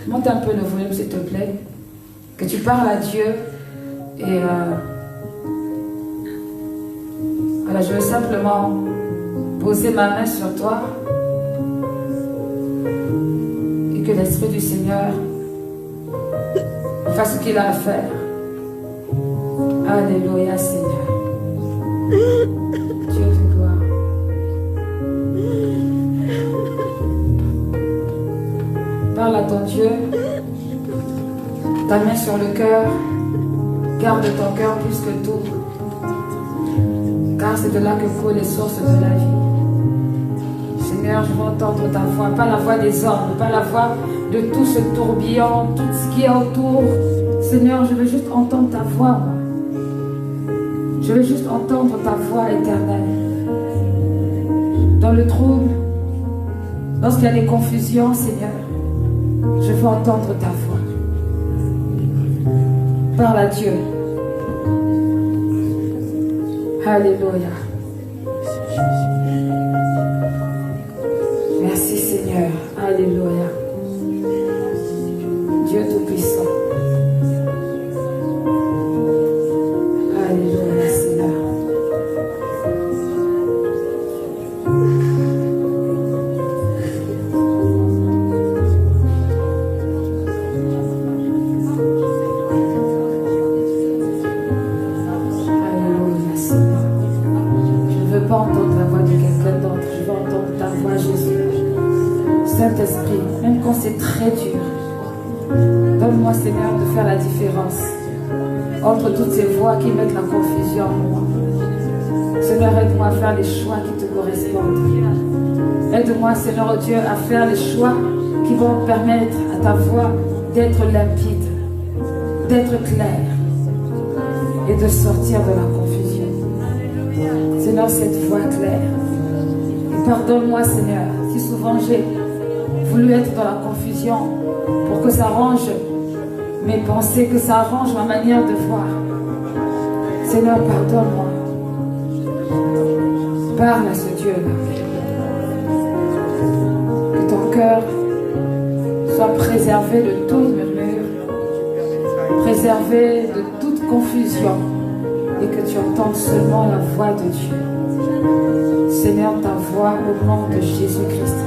Monte un peu le volume s'il te plaît. Que tu parles à Dieu. Et voilà, je veux simplement poser ma main sur toi. Et que l'Esprit du Seigneur fasse ce qu'il a à faire. Alléluia Seigneur. Dieu de gloire. Parle à ton Dieu. Ta main sur le cœur. Garde ton cœur plus que tout. Car c'est de là que coulent les sources de la vie. Seigneur, je veux entendre ta voix. Pas la voix des hommes. Pas la voix de tout ce tourbillon. Tout ce qui est autour. Seigneur, je veux juste entendre ta voix, moi. Je veux juste entendre ta voix éternelle. Dans le trouble, lorsqu'il y a des confusions, Seigneur, je veux entendre ta voix. Parle à Dieu. Alléluia. Merci Seigneur. Alléluia. Dieu Tout-Puissant. Alléluia Seigneur. Alléluia Seigneur. Je ne veux pas entendre la voix de quelqu'un d'autre. Je veux entendre ta voix Jésus. Saint-Esprit, même quand c'est très dur, donne-moi Seigneur de faire la différence entre toutes ces voix qui mettent la confusion en moi. Seigneur, aide-moi à faire les choix qui te correspondent. Aide-moi, Seigneur Dieu, à faire les choix qui vont permettre à ta voix d'être limpide, d'être claire et de sortir de la confusion. Seigneur, cette voix claire. Et pardonne-moi, Seigneur, si souvent j'ai voulu être dans la confusion pour que ça arrange mes pensées, que ça arrange ma manière de voir. Seigneur, pardonne-moi. Parle à ce Dieu-là. Que ton cœur soit préservé de tout murmure, préservé de toute confusion, et que tu entendes seulement la voix de Dieu. Seigneur, ta voix au nom de Jésus-Christ.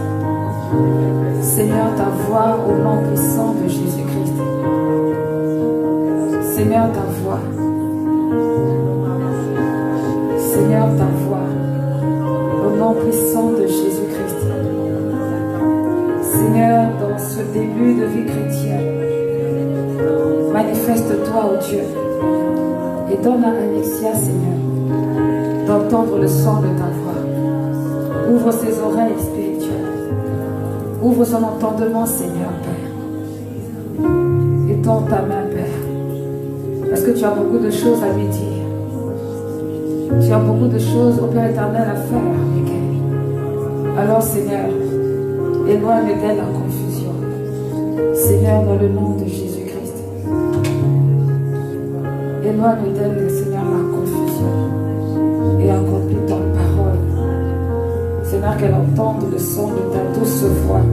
Seigneur, ta voix au nom puissant de Jésus-Christ. Seigneur, ta voix. Seigneur, ta voix. Au nom puissant de Jésus-Christ. Seigneur, dans ce début de vie chrétienne, manifeste-toi, ô Dieu, et donne à Alexia, Seigneur, d'entendre le son de ta voix. Ouvre ses oreilles spirituelles. Ouvre son entendement, Seigneur, Père. Et tends ta main, Père. Parce que tu as beaucoup de choses à lui dire. Tu as beaucoup de choses au Père éternel à faire avec elle. Alors, Seigneur, éloigne d'elle la confusion. Seigneur, dans le nom de Jésus-Christ. Éloigne d'elle, Seigneur, la confusion. Et accomplis ta parole. Seigneur, qu'elle entende le son de ta douce voix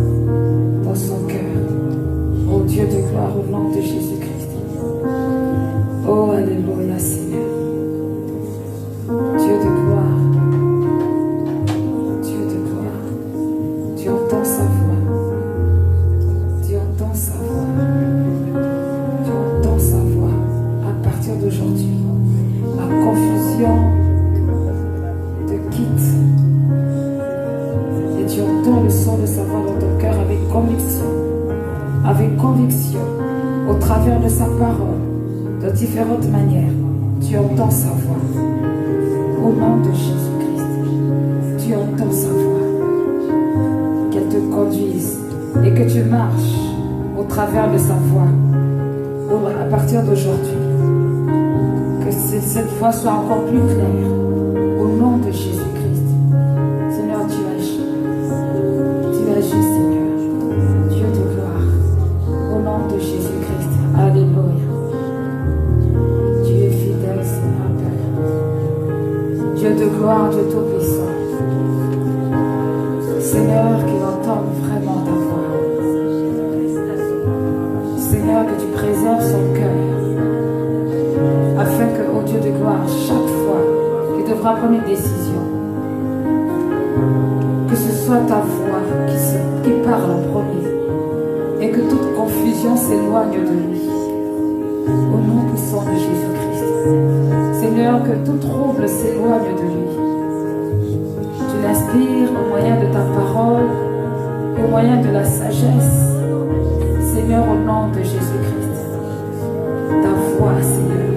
dans son cœur. Ô Dieu de gloire, au nom de Jésus-Christ. Oh, alléluia, Seigneur. Dieu de gloire. Dieu de gloire. Tu entends sa voix. Tu entends sa voix. Tu entends sa voix. À partir d'aujourd'hui, la confusion te quitte. Et tu entends le son de sa voix dans ton cœur avec conviction. Avec conviction. Au travers de sa parole. De différentes manières, tu entends sa voix. Au nom de Jésus-Christ, tu entends sa voix. Qu'elle te conduise et que tu marches au travers de sa voix. À partir d'aujourd'hui, que cette voix soit encore plus claire. Au nom de Jésus-Christ. Seigneur, tu agis. Tu agis, Seigneur. Dieu de gloire. Au nom de Jésus-Christ. Alléluia. Dieu de gloire, Dieu tout-puissant. Seigneur, qu'il entende vraiment ta voix. Seigneur, que tu préserves son cœur. Afin que, ô Dieu de gloire, chaque fois qu'il devra prendre une décision, que ce soit ta voix qui parle en premier. Et que toute confusion s'éloigne de lui. Au nom puissant de Jésus-Christ. Seigneur, que tout trouble s'éloigne de lui. Tu l'inspires au moyen de ta parole, au moyen de la sagesse. Seigneur, au nom de Jésus-Christ. Ta voix, Seigneur.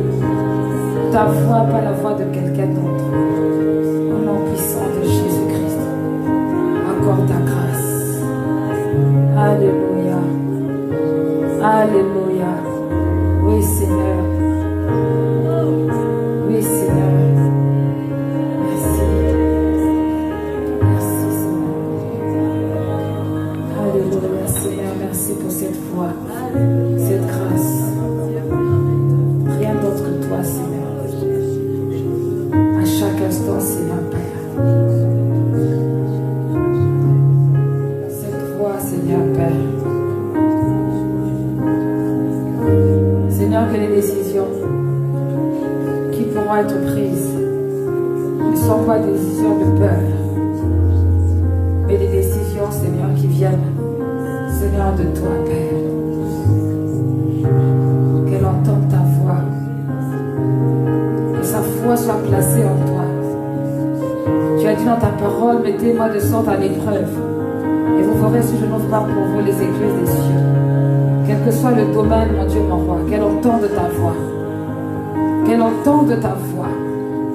Ta voix, pas la voix de quelqu'un d'autre. Au nom puissant de Jésus-Christ. Accorde ta grâce. Alléluia. Alléluia. Oui, Seigneur. Oui, Seigneur. Merci. Merci, Seigneur. Alléluia, Seigneur. Merci pour cette foi, cette grâce. Rien d'autre que toi, Seigneur. À chaque instant, Seigneur Père. Cette foi, Seigneur Père. Seigneur, que les décisions qui pourront être prises ne sont pas des décisions de peur, mais des décisions, Seigneur, qui viennent, Seigneur, de toi, Père. Qu'elle entende ta voix, que sa foi soit placée en toi. Tu as dit dans ta parole, mettez-moi de sorte à l'épreuve, et vous ferez si je n'ouvre pas pour vous les écluses des cieux. Quel que soit le domaine, mon Dieu, mon roi, qu'elle entende ta voix. Qu'elle entende ta voix.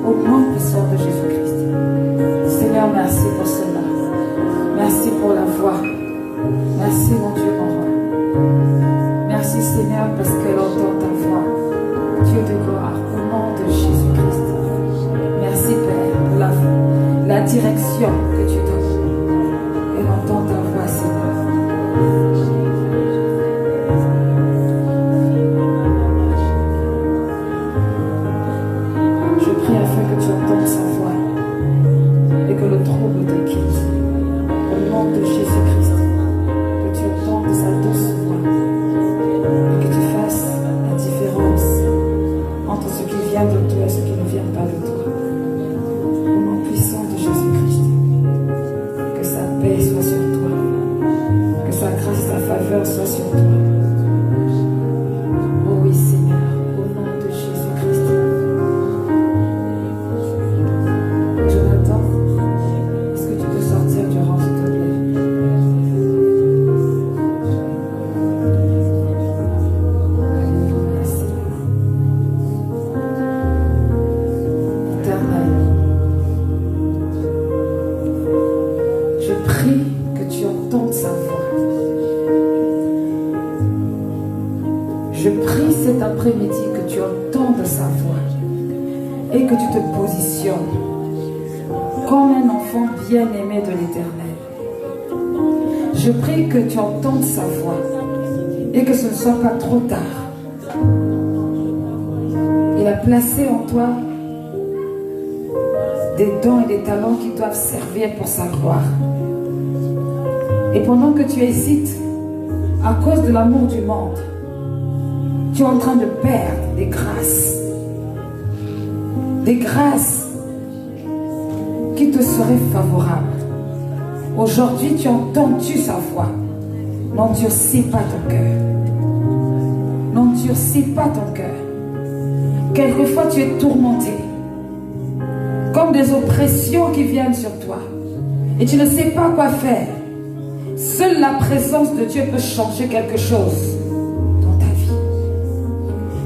Au nom puissant de Jésus-Christ. Seigneur, merci pour cela. Merci pour la voix. Merci, mon Dieu, mon roi. Merci, Seigneur, parce qu'elle entend ta voix. Dieu de gloire, au nom de Jésus-Christ. Merci, Père, pour la direction que tu donnes. Elle entend ta voix, Seigneur. Afin que tu entendes sa voix et que le trouble te quitte. Au nom de Jésus-Christ, que tu entendes sa douce voix et que tu fasses la différence entre ce qui vient de toi et ce qui ne vient pas de toi. Au nom puissant de Jésus-Christ, que sa paix soit sur toi, que sa grâce et sa faveur soient sur toi. Oh oui, Seigneur, au nom de Jésus-Christ. Je prie cet après-midi que tu entendes sa voix et que tu te positionnes comme un enfant bien-aimé de l'Éternel. Je prie que tu entendes sa voix et que ce ne soit pas trop tard. Il a placé en toi des dons et des talents qui doivent servir pour sa gloire. Et pendant que tu hésites à cause de l'amour du monde, tu es en train de perdre des grâces. Des grâces qui te seraient favorables. Aujourd'hui, tu as entendu sa voix. N'endurcis pas ton cœur. N'endurcis pas ton cœur. Quelquefois, tu es tourmenté. Comme des oppressions qui viennent sur toi. Et tu ne sais pas quoi faire. Seule la présence de Dieu peut changer quelque chose dans ta vie.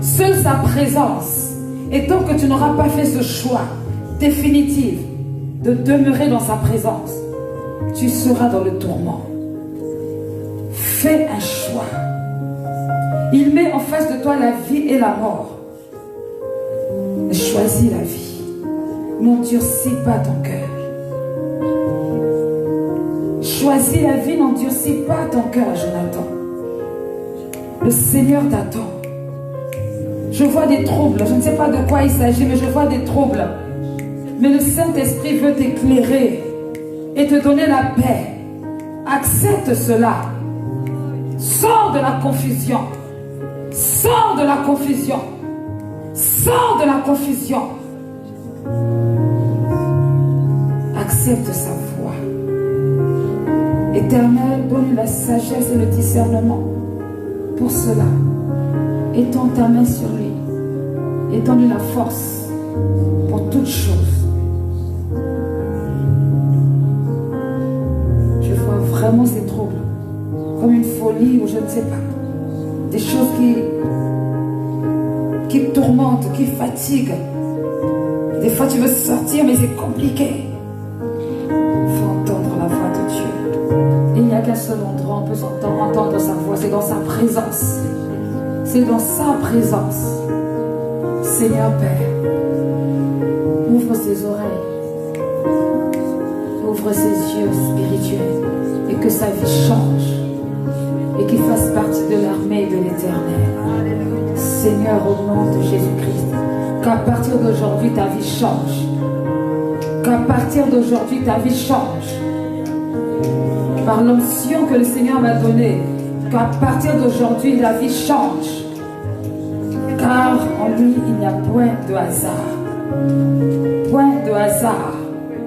Seule sa présence. Et tant que tu n'auras pas fait ce choix définitif de demeurer dans sa présence, tu seras dans le tourment. Fais un choix. Il met en face de toi la vie et la mort. Choisis la vie. N'endurcis pas ton cœur. Choisis la vie, n'endurcis pas ton cœur, Jonathan. Le Seigneur t'attend. Je vois des troubles. Je ne sais pas de quoi il s'agit, mais je vois des troubles. Mais le Saint-Esprit veut t'éclairer et te donner la paix. Accepte cela. Sors de la confusion. Sors de la confusion. Sors de la confusion. Accepte sa voix. Éternel, donne la sagesse et le discernement. Pour cela, étends ta main sur lui. Étends-lui la force pour toutes choses. Je vois vraiment ces troubles comme une folie ou je ne sais pas. Des choses qui tourmentent, qui fatiguent. Des fois tu veux sortir mais c'est compliqué. Il faut entendre la voix de Dieu. Il n'y a qu'un seul endroit où on peut entendre sa voix, c'est dans sa présence. C'est dans sa présence. Seigneur Père, ouvre ses oreilles, ouvre ses yeux spirituels et que sa vie change et qu'il fasse partie de l'armée de l'Éternel. Seigneur, au nom de Jésus-Christ, qu'à partir d'aujourd'hui ta vie change. Qu'à partir d'aujourd'hui ta vie change. Par l'onction que le Seigneur m'a donnée, qu'à partir d'aujourd'hui la vie change. Car en lui il n'y a point de hasard. Point de hasard.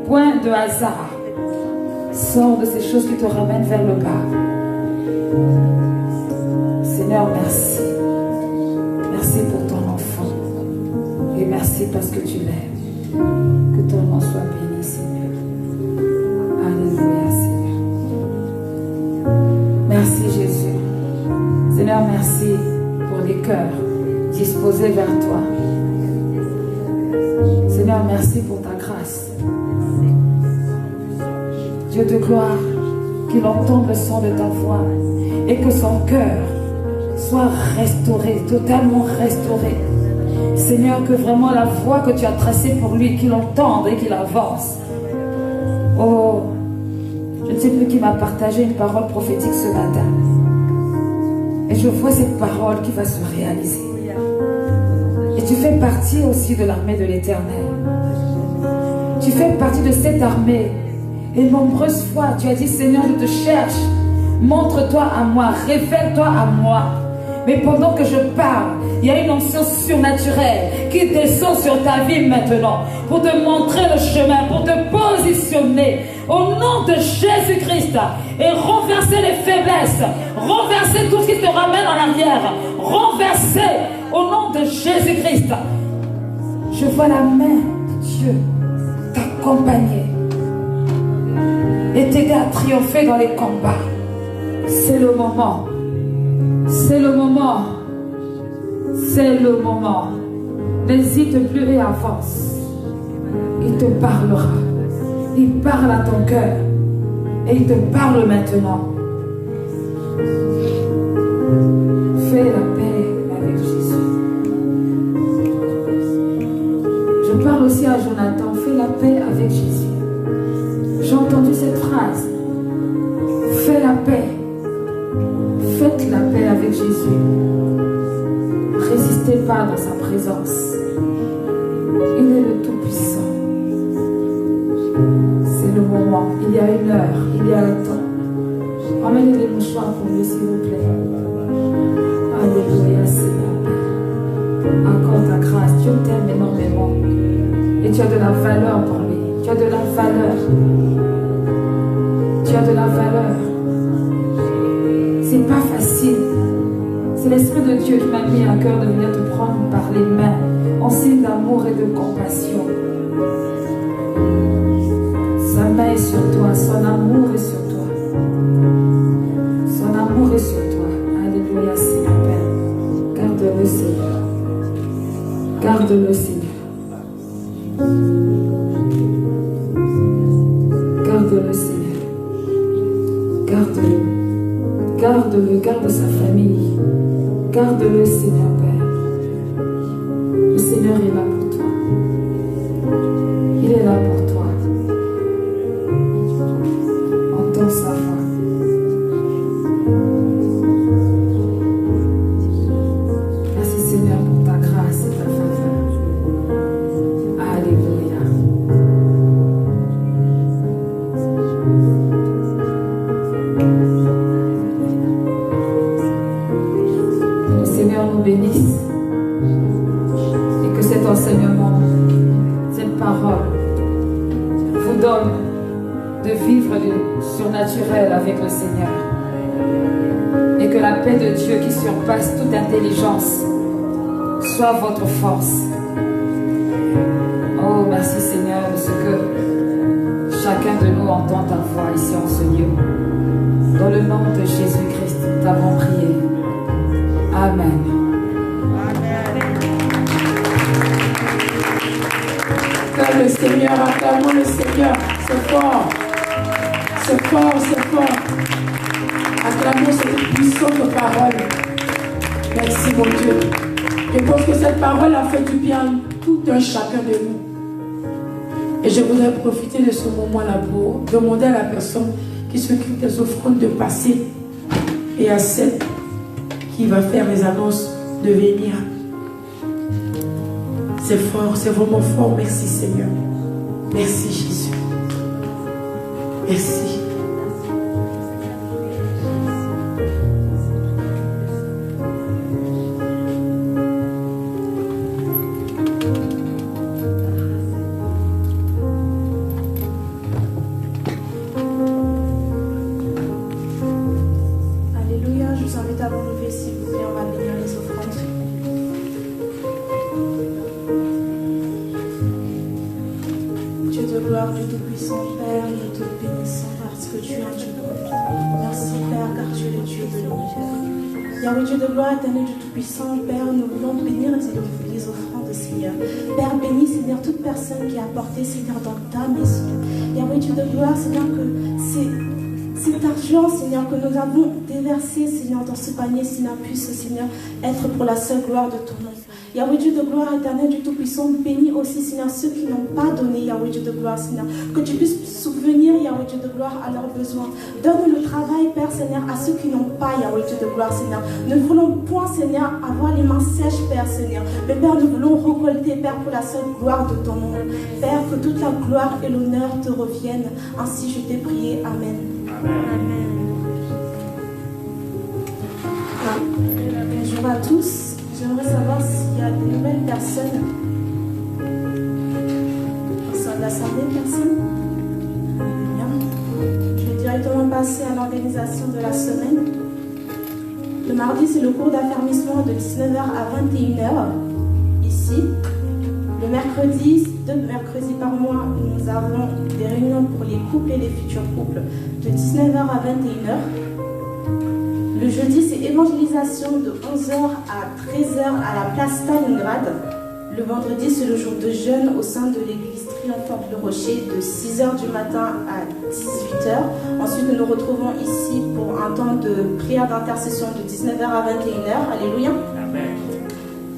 Point de hasard. Sors de ces choses qui te ramènent vers le bas. Seigneur, merci. Merci pour ton enfant. Et merci parce que tu l'aimes. Que ton nom soit béni, Seigneur. Alléluia, Seigneur. Merci, Jésus. Seigneur, merci pour les cœurs disposés vers toi. Seigneur, merci pour ta grâce. Dieu de gloire, qu'il entende le son de ta voix et que son cœur soit restauré, totalement restauré. Seigneur, que vraiment la voie que tu as tracée pour lui, qu'il entende et qu'il avance. Oh, je ne sais plus qui m'a partagé une parole prophétique ce matin. Et je vois cette parole qui va se réaliser. Et tu fais partie aussi de l'armée de l'Éternel. Tu fais partie de cette armée. Et nombreuses fois, tu as dit, Seigneur, je te cherche. Montre-toi à moi, révèle-toi à moi. Mais pendant que je parle, il y a une onction surnaturelle qui descend sur ta vie maintenant pour te montrer le chemin, pour te positionner au nom de Jésus-Christ et renverser les faiblesses, renverser tout ce qui te ramène en arrière, renverser au nom de Jésus-Christ. Je vois la main de Dieu t'accompagner et t'aider à triompher dans les combats. C'est le moment. C'est le moment. C'est le moment. N'hésite plus et avance. Il te parlera. Il parle à ton cœur. Et il te parle maintenant. Fais la paix avec Jésus. Je parle aussi à Jonathan. Fais la paix avec Jésus. J'ai entendu cette phrase. Fais la paix. Faites la paix avec Jésus. Résistez pas dans sa présence. Il est le Tout-Puissant. C'est le moment. Il y a une heure. Il y a un temps. Emmènez les mouchoirs pour lui, s'il vous plaît. Alléluia, Seigneur. Dieu t'aime énormément. Et tu as de la valeur pour lui. Tu as de la valeur. Tu as de la valeur. C'est pas facile. C'est l'Esprit de Dieu qui m'a mis à cœur de venir te prendre par les mains en signe d'amour et de compassion. Sa main est sur toi, son amour est sur toi. Son amour est sur toi. Alléluia, Seigneur Père. Garde-le, Seigneur. Garde-le, Seigneur. Garde-le, Seigneur. Garde-le. Garde-le, garde sa famille. Garde-le, Seigneur Père. Le Seigneur est là pour toi. Il est là pour toi. Entends sa voix. Merci Seigneur pour ta grâce et ta faveur. Alléluia. Le Seigneur nous bénisse et que cet enseignement, cette parole vous donne de vivre du surnaturel avec le Seigneur et que la paix de Dieu qui surpasse toute intelligence soit votre force. Oh, merci Seigneur de ce que chacun de nous entend ta voix ici en ce lieu. Dans le nom de Jésus-Christ, nous t'avons prié. Amen. Acclame le Seigneur, acclamons le Seigneur. C'est fort. C'est fort, c'est fort. Acclamons cette puissante parole. Merci mon Dieu. Je pense que cette parole a fait du bien à tout un chacun de nous. Et je voudrais profiter de ce moment-là pour demander à la personne qui s'occupe des offrandes de passer et à celle qui va faire les annonces de venir. C'est fort, c'est vraiment fort. Merci Seigneur. Merci Jésus. Merci. Alléluia, je vous invite à vous lever s'il vous plaît, on va bénir les offrandes. Dieu de gloire, Dieu Tout-Puissant, Père, nous te bénissons parce que tu es un Dieu bon. Merci Père, car tu es le Dieu de l'univers. Yahweh, Dieu de gloire, éternel Dieu Tout-Puissant, Père, nous voulons bénir les offrandes, Seigneur. Père, bénis, Seigneur, toute personne qui a apporté, Seigneur, dans ta maison. Yahweh, Dieu de gloire, Seigneur, que cet argent, Seigneur, que nous avons déversé, Seigneur, dans ce panier, Seigneur, puisse, Seigneur, être pour la seule gloire de ton nom. Yahweh, Dieu de gloire, éternel, Dieu Tout-Puissant, bénis aussi, Seigneur, ceux qui n'ont pas donné, Yahweh, Dieu de gloire, Seigneur. Que tu puisses subvenir, Yahweh, Dieu de gloire, à leurs besoins. Donne le travail, Père, Seigneur, à ceux qui n'ont pas, Yahweh, Dieu de gloire, Seigneur. Nous ne voulons point, Seigneur, avoir les mains sèches, Père, Seigneur. Mais Père, nous voulons récolter, Père, pour la seule gloire de ton nom. Père, que toute la gloire et l'honneur te reviennent. Ainsi, je t'ai prié. Amen. Amen. Bonjour à tous. J'aimerais savoir s'il y a de nouvelles personnes au sein de l'Assemblée. Personne? Bien. Je vais directement passer à l'organisation de la semaine. Le mardi, c'est le cours d'affermissement de 19h à 21h, ici. Le mercredi, 2 mercredis par mois, nous avons des réunions pour les couples et les futurs couples de 19h à 21h. Le jeudi, c'est évangélisation de 11h à 13h à la place Stalingrad. Le vendredi, c'est le jour de jeûne au sein de l'église triomphante Le Rocher de 6h du matin à 18h. Ensuite, nous nous retrouvons ici pour un temps de prière d'intercession de 19h à 21h. Alléluia. Amen.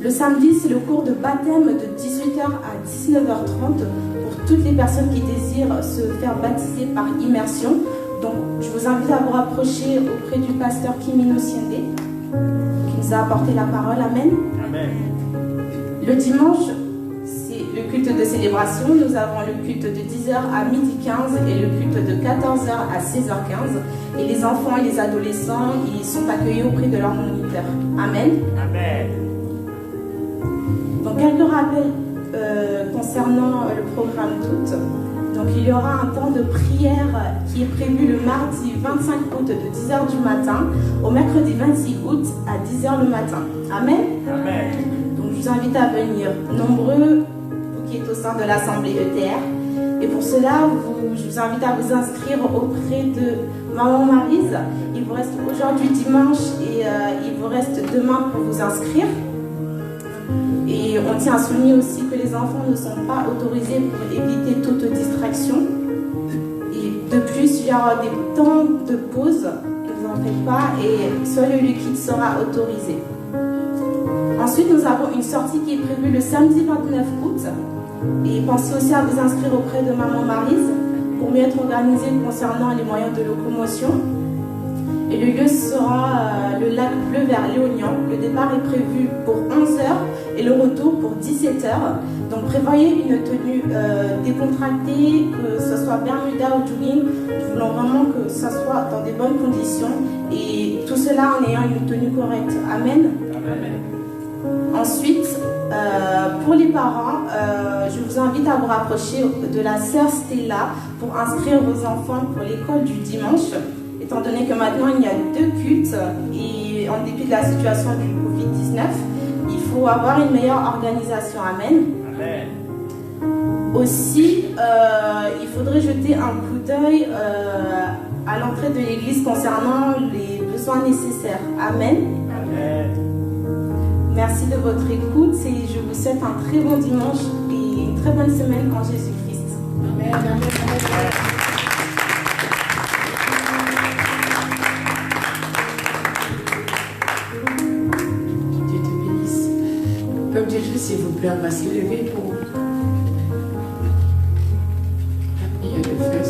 Le samedi, c'est le cours de baptême de 18h à 19h30 pour toutes les personnes qui désirent se faire baptiser par immersion. Donc, je vous invite à vous rapprocher auprès du pasteur Kimino Siende, qui nous a apporté la parole. Amen. Amen. Le dimanche, c'est le culte de célébration. Nous avons le culte de 10h à 12h15 et le culte de 14h à 16h15. Et les enfants et les adolescents, ils sont accueillis auprès de leur moniteur. Amen. Amen. Donc, Donc quelques rappels concernant le programme d'août. Donc il y aura un temps de prière qui est prévu le mardi 25 août de 10h du matin au mercredi 26 août à 10h le matin. Amen. Amen. Donc je vous invite à venir nombreux, vous qui êtes au sein de l'Assemblée ETR. Et pour cela, je vous invite à vous inscrire auprès de Maman Maryse. Il vous reste aujourd'hui dimanche et il vous reste demain pour vous inscrire. Et on tient à souligner aussi que les enfants ne sont pas autorisés pour éviter toute distraction. Et de plus, il y aura des temps de pause, ne vous en faites pas, et seul le liquide sera autorisé. Ensuite, nous avons une sortie qui est prévue le samedi 29 août. Et pensez aussi à vous inscrire auprès de Maman Maryse pour mieux être organisé concernant les moyens de locomotion. Et le lieu sera le lac Bleu vers Léognan. Le départ est prévu pour 11h et le retour pour 17h. Donc prévoyez une tenue décontractée, que ce soit Bermuda ou jogging. Nous voulons vraiment que ça soit dans des bonnes conditions. Et tout cela en ayant une tenue correcte. Amen. Amen. Ensuite, pour les parents, je vous invite à vous rapprocher de la sœur Stella pour inscrire vos enfants pour l'école du dimanche. Étant donné que maintenant il y a 2 cultes et en dépit de la situation du Covid-19, il faut avoir une meilleure organisation. Amen. Amen. Aussi, il faudrait jeter un coup d'œil à l'entrée de l'église concernant les besoins nécessaires. Amen. Amen. Merci de votre écoute et je vous souhaite un très bon dimanche et une très bonne semaine en Jésus-Christ. Amen, amen, amen. Dieu te bénisse. Peuple de Dieu, s'il vous plaît, on va s'élever pour la prière de frère.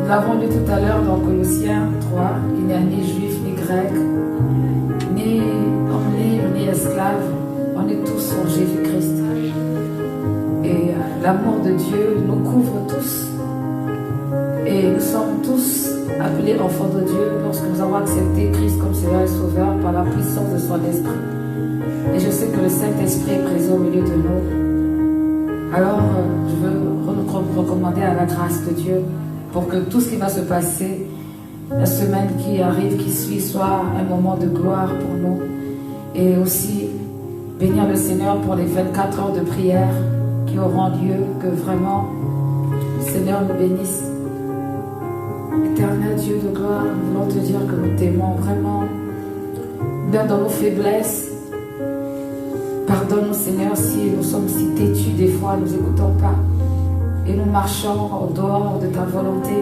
Nous l'avons lu tout à l'heure dans Colossiens 3, il n'y a ni juif ni grec, ni homme libre ni esclave, on est tous en Jésus-Christ. Et l'amour de Dieu nous couvre tous. Et nous sommes tous appelés enfants de Dieu lorsque nous avons accepté Christ comme Seigneur et Sauveur par la puissance de son esprit. Et je sais que le Saint-Esprit est présent au milieu de nous. Alors, je veux nous recommander à la grâce de Dieu pour que tout ce qui va se passer, la semaine qui arrive, qui suit, soit un moment de gloire pour nous. Et aussi, bénir le Seigneur pour les 24 heures de prière qui auront lieu, que vraiment, le Seigneur nous bénisse. Éternel Dieu de gloire, nous voulons te dire que nous t'aimons vraiment, même dans nos faiblesses. Pardonne-nous, Seigneur, si nous sommes si têtus des fois, nous n'écoutons pas. Et nous marchons en dehors de ta volonté.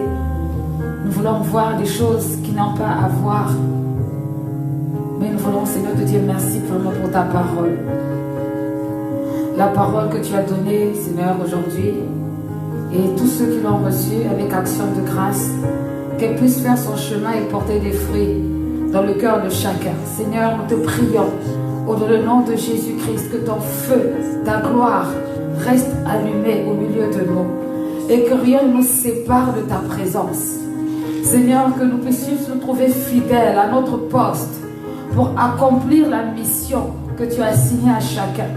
Nous voulons voir des choses qui n'ont pas à voir. Mais nous voulons, Seigneur, te dire merci vraiment pour ta parole. La parole que tu as donnée, Seigneur, aujourd'hui. Et tous ceux qui l'ont reçue avec action de grâce, qu'elle puisse faire son chemin et porter des fruits dans le cœur de chacun. Seigneur, nous te prions Au nom de Jésus-Christ, que ton feu, ta gloire reste allumée au milieu de nous et que rien ne nous sépare de ta présence. Seigneur, que nous puissions nous trouver fidèles à notre poste pour accomplir la mission que tu as assignée à chacun.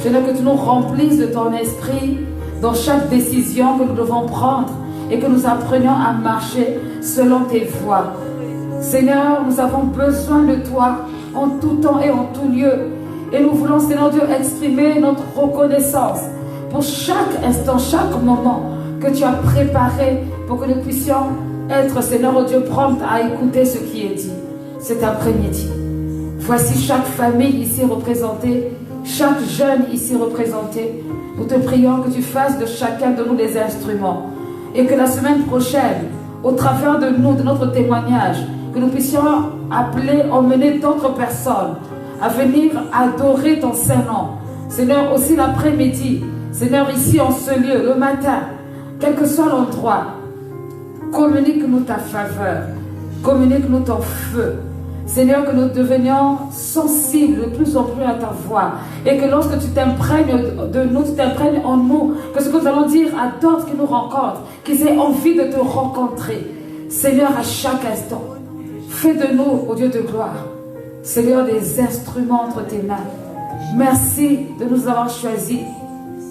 Seigneur, que tu nous remplisses de ton esprit dans chaque décision que nous devons prendre et que nous apprenions à marcher selon tes voies. Seigneur, nous avons besoin de toi en tout temps et en tout lieu. Et nous voulons, Seigneur Dieu, exprimer notre reconnaissance pour chaque instant, chaque moment que tu as préparé pour que nous puissions être, Seigneur Dieu, promptes à écouter ce qui est dit cet après-midi. Voici chaque famille ici représentée, chaque jeune ici représenté. Nous te prions que tu fasses de chacun de nous des instruments et que la semaine prochaine, au travers de nous, de notre témoignage, que nous puissions appeler, emmener d'autres personnes à venir adorer ton Saint-Nom. Seigneur, aussi l'après-midi, Seigneur, ici en ce lieu, le matin, quel que soit l'endroit, communique-nous ta faveur, communique-nous ton feu. Seigneur, que nous devenions sensibles de plus en plus à ta voix et que lorsque tu t'imprègnes de nous, tu t'imprègnes en nous, que ce que nous allons dire à d'autres qui nous rencontrent, qu'ils aient envie de te rencontrer. Seigneur, à chaque instant, fais de nous, ô Dieu de gloire, Seigneur, des instruments entre tes mains. Merci de nous avoir choisis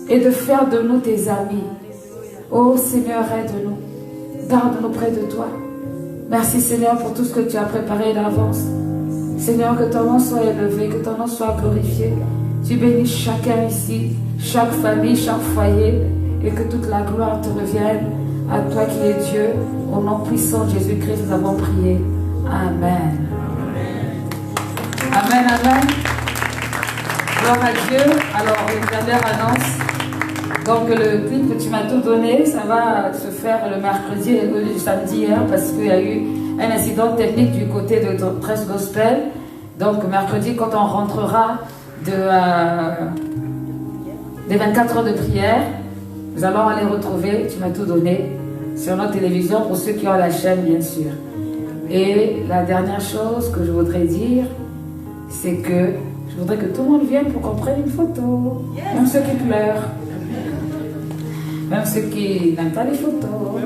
et de faire de nous tes amis. Ô Seigneur, aide-nous, garde-nous près de toi. Merci Seigneur pour tout ce que tu as préparé d'avance. Seigneur, que ton nom soit élevé, que ton nom soit glorifié. Tu bénis chacun ici, chaque famille, chaque foyer, et que toute la gloire te revienne à toi qui es Dieu. Au nom puissant de Jésus-Christ, nous avons prié. Amen. Amen, amen. Gloire à Dieu. Alors, une dernière annonce. Donc, le clip que tu m'as tout donné, ça va se faire le mercredi et le samedi hier parce qu'il y a eu un incident technique du côté de Presse Gospel. Donc, mercredi, quand on rentrera des 24 heures de prière, nous allons aller retrouver, tu m'as tout donné, sur notre télévision pour ceux qui ont la chaîne, bien sûr. Et la dernière chose que je voudrais dire, c'est que je voudrais que tout le monde vienne pour qu'on prenne une photo. Même ceux qui pleurent. Même ceux qui n'aiment pas les photos.